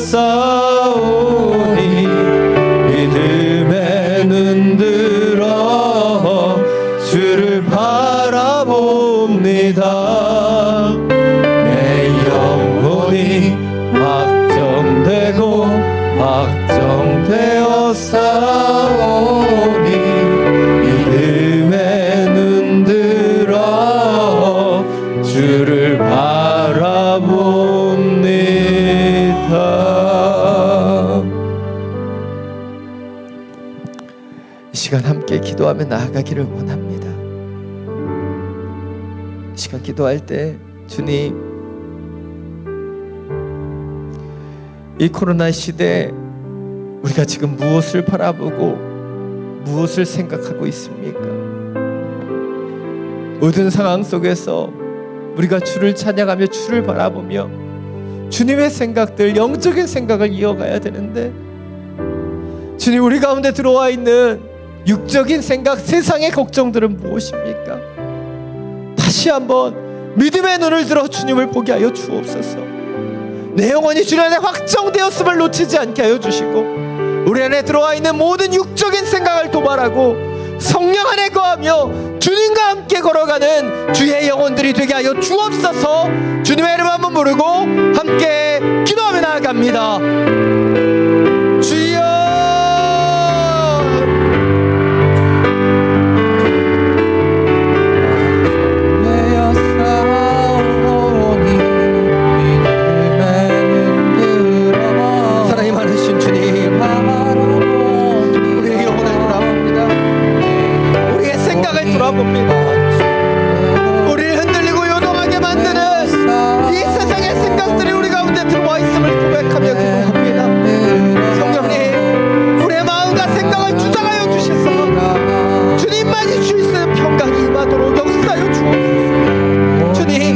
되었사오니 믿음에 눈들어 주를 바라봅니다. 내 영혼이 확정되고 확정되었사오니 믿음에 눈들어 주를 바라봅니다. 이 시간 함께 기도하며 나아가기를 원합니다. 이 시간 기도할 때 주님, 이 코로나 시대에 우리가 지금 무엇을 바라보고 무엇을 생각하고 있습니까? 모든 상황 속에서 우리가 주를 찬양하며 주를 바라보며 주님의 생각들, 영적인 생각을 이어가야 되는데, 주님, 우리 가운데 들어와 있는 육적인 생각, 세상의 걱정들은 무엇입니까? 다시 한번 믿음의 눈을 들어 주님을 보게 하여 주옵소서. 내 영혼이 주님 안에 확정되었음을 놓치지 않게 하여 주시고, 우리 안에 들어와 있는 모든 육적인 생각을 도발하고 성령 안에 거하며 주님과 함께 걸어가는 주의 영혼들이 되게 하여 주옵소서. 주님의 이름 한번 부르고 함께 기도하며 나아갑니다. 주여, 사랑이 많으신 주님, 우리의 영혼을 돌아봅니다. 우리의 생각을 돌아봅니다. 우리를 흔들리고 요동하게 만드는 이 세상의 생각들이 우리 가운데 들어와 있음을 고백하며 기도합니다. 성령님, 우리의 마음과 생각을 주장하여 주셔서 주님만이 주실 수 있는 평강이 임하도록 역사하여 주옵소서. 주님,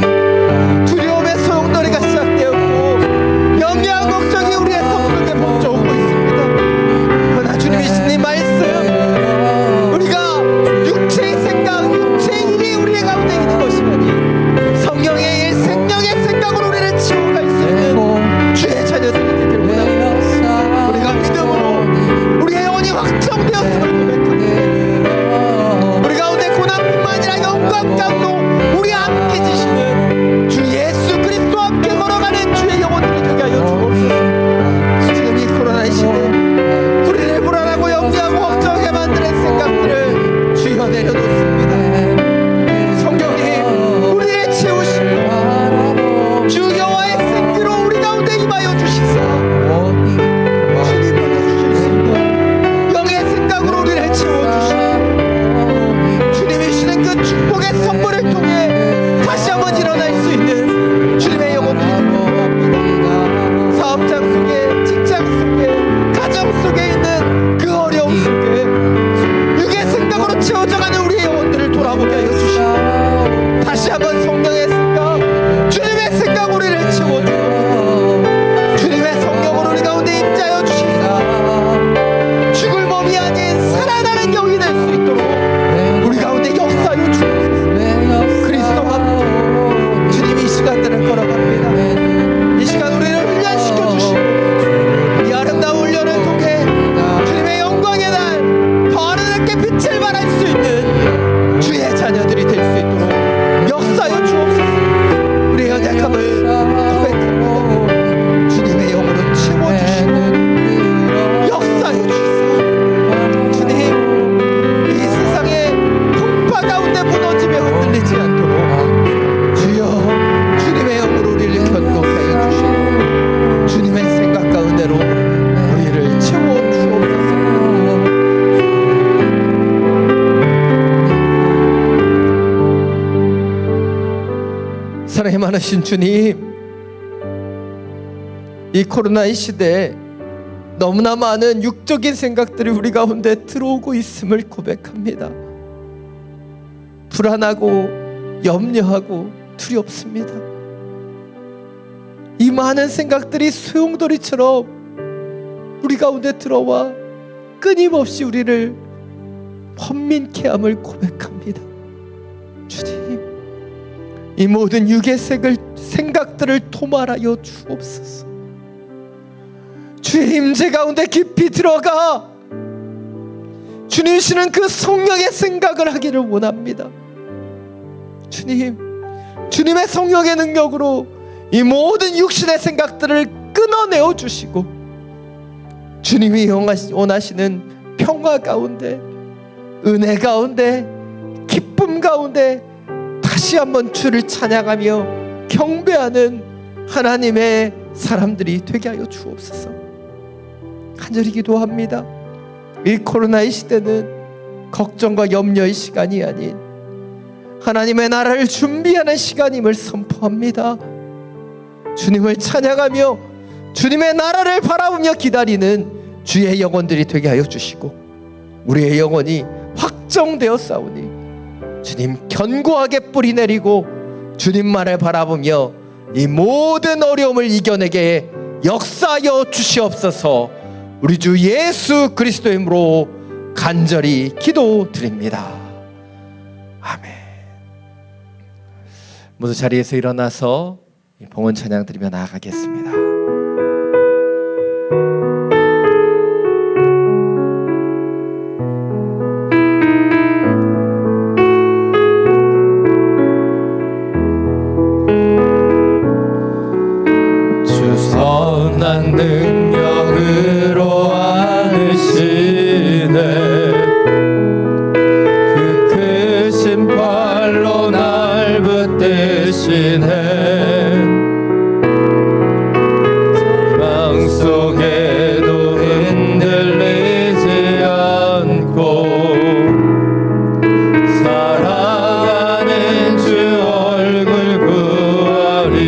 두려움의 소용돌이가 시작되었고 염려와 걱정이 우리의 속속에 멈춰오고 있습니다. 그러나 주님이 주신 이 말씀, 우리가 육체의 생각, 육체의 일이 우리의 가운데 있는 것이 아닌 성령의 일, 생명의 생각으로 우리를 치워갈 수 있는 주의 자녀들이 되길 원합니다. 우리가 믿음으로 우리의 영혼이 확정되었음을 고백합니다. 우리 가운데 고난뿐만 아니라 영광감도 우리 함께 지시는 주 예수 그리스도와 함께 걸어가는 주의 영혼들이 되게 하여 주옵소서. 지금 이 코로나 시대 우리를 불안하고 염려하고 걱정하게 만드는 생각들을 주여 내려놓습니다. 성령님, 우리를 채우시고 주 여호와의 생기로 우리 가운데 임하여 주시사 주님 보내주실 수 있는 영의 생각으로 우리를 채워주시고 주님이 주시는 그 축복의 선물을 통해 다시 한번 일어날 수 있는 주님의 영혼들이 되길 원합니다. 사업장 속에, 직장 속에, 가정 속에 있는 그 어려움 속에 육의 생각으로 채워져가는 우리의 영혼들을 돌아보게 하여 주시고 다시 한번 성령의 생각, 주님의 생각 우리를 채워주옵소서. 주님의 성령으로 우리 가운데 임자여 주시사 죽을 몸이 아닌 살아나는 영이 될 수 있도록 우리 가운데 역사하여 주옵소서. 그리스도와 함께 주님이 이 시간들을 걸어갑니다. 이 시간 우리를 훈련시켜 주시고 이 아름다운 훈련을 통해 주님의 영광의 날 더 아름답게 빛을 발할 수 있는 주의 자녀들이 될 수 있도록 역사하여 주옵소서. 우리의 연약함을 고백합니다. 주님의 영으로 채워주시고 역사하여 주시소. 주님, 이 세상의 풍파 가운데 무너지며 흔들리지 않도록 주여 주님의 영으로 우리를 견고하여 주시고 주님의 생각 가운데로 우리를 채워주옵소서. 사랑이 많으신 주님, 이 코로나의 시대에 너무나 많은 육적인 생각들이 우리 가운데 들어오고 있음을 고백합니다. 불안하고 염려하고 두렵습니다. 이 많은 생각들이 소용돌이처럼 우리 가운데 들어와 끊임없이 우리를 번민케 함을 고백합니다. 주님, 이 모든 육의 생각들을 도말하여 주옵소서. 주의 임재 가운데 깊이 들어가 주님이시는 그 성령의 생각을 하기를 원합니다. 주님의 성령의 능력으로 이 모든 육신의 생각들을 끊어내어 주시고 주님이 원하시는 평화 가운데, 은혜 가운데, 기쁨 가운데 다시 한번 주를 찬양하며 경배하는 하나님의 사람들이 되게 하여 주옵소서. 간절히 기도합니다. 이 코로나의 시대는 걱정과 염려의 시간이 아닌 하나님의 나라를 준비하는 시간임을 선포합니다. 주님을 찬양하며 주님의 나라를 바라보며 기다리는 주의 영혼들이 되게 하여 주시고 우리의 영혼이 확정되어 싸우니 주님 견고하게 뿌리 내리고 주님만을 바라보며 이 모든 어려움을 이겨내게 역사하여 주시옵소서. 우리 주 예수 그리스도의 이름으로 간절히 기도드립니다. 아멘. 모두 자리에서 일어나서 봉헌 찬양 드리며 나아가겠습니다. 주 선한 능력으로 안으시네 그 크신 팔로 날 붙드시네 절망 속에도 흔들리지 않고 사랑하는 주 얼굴 구하리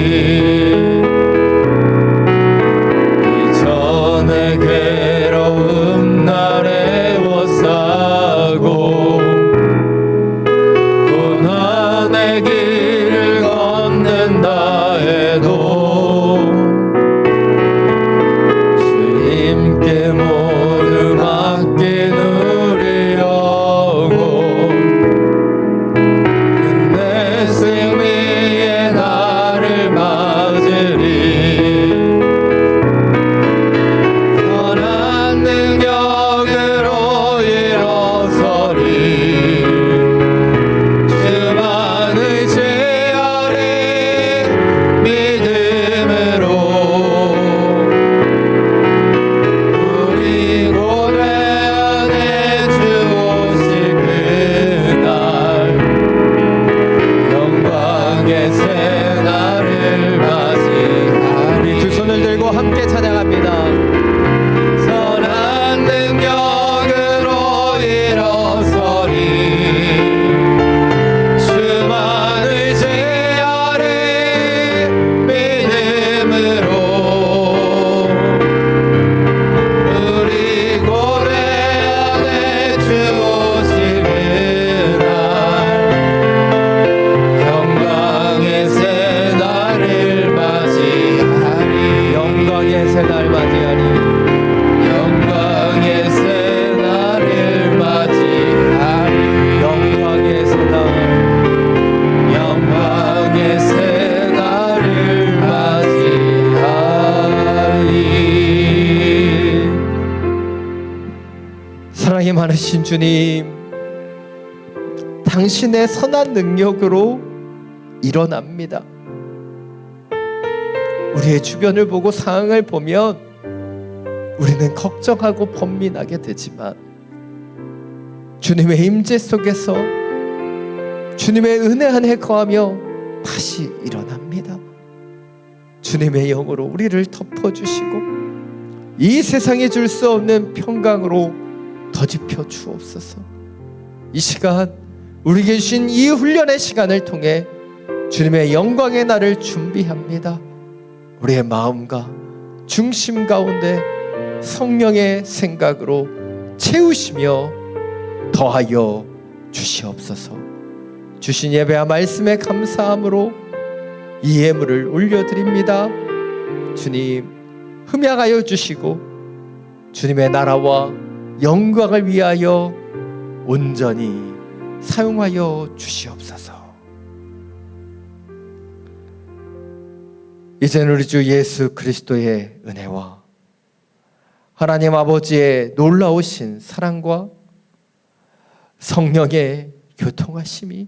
이전의 괴로움 날 애워싸고 고난의 길을 걷는다 해도 주님께 모두 맡긴 우리 영혼 끝내 승리의 날을 맞으리 선한 능력으로 일어서리 주만 의지하리 믿음으로 우리 고뇌 안에 주 오실 그날 영광의 새날을 맞이하리 두 손을 들고 함께 찬양합니다. 선한 능력으로 일어서리 주만 의지하리 믿음으로 우리 고뇌 안에 주 오시는 날 영광의 새날을 맞이하리 영광의 새날 맞이하리. 영광의 새날을 맞이하리 영광의 새날. 영광의 새날을 맞이하리 사랑이 많으신 주님, 당신의 선한 능력으로 일어납니다. 우리의 주변을 보고 상황을 보면 우리는 걱정하고 번민하게 되지만 주님의 임재 속에서 주님의 은혜 안에 거하며 다시 일어납니다. 주님의 영으로 우리를 덮어주시고 이 세상에 줄 수 없는 평강으로 더집혀 주옵소서. 이 시간 우리에게 주신 이 훈련의 시간을 통해 주님의 영광의 날을 준비합니다. 우리의 마음과 중심 가운데 성령의 생각으로 채우시며 더하여 주시옵소서. 주신 예배와 말씀에 감사함으로 이 예물을 올려드립니다. 주님 흠양하여 주시고 주님의 나라와 영광을 위하여 온전히 사용하여 주시옵소서. 이제는 우리 주 예수 그리스도의 은혜와 하나님 아버지의 놀라우신 사랑과 성령의 교통하심이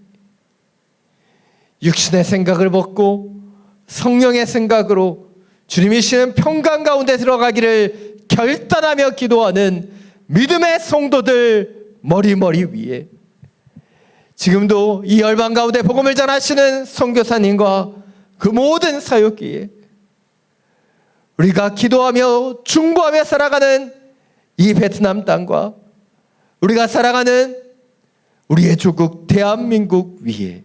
육신의 생각을 벗고 성령의 생각으로 주님이 주시는 평강 가운데 들어가기를 결단하며 기도하는 믿음의 성도들 머리 위에 지금도 이 열방 가운데 복음을 전하시는 선교사님과 그 모든 사역기에 우리가 기도하며 중보하며 살아가는 이 베트남 땅과 우리가 살아가는 우리의 조국 대한민국 위에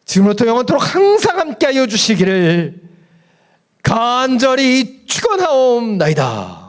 지금부터 영원토록 항상 함께하여 주시기를 간절히 축원하옵나이다.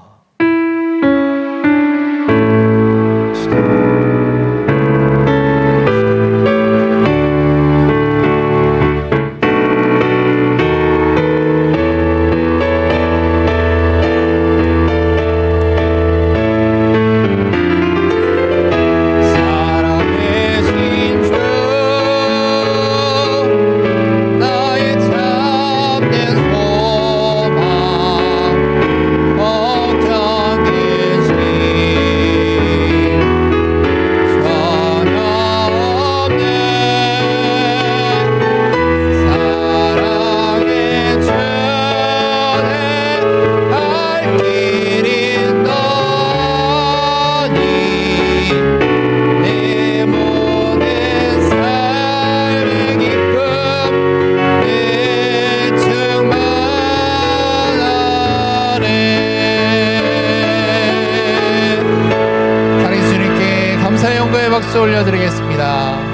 박수 올려드리겠습니다.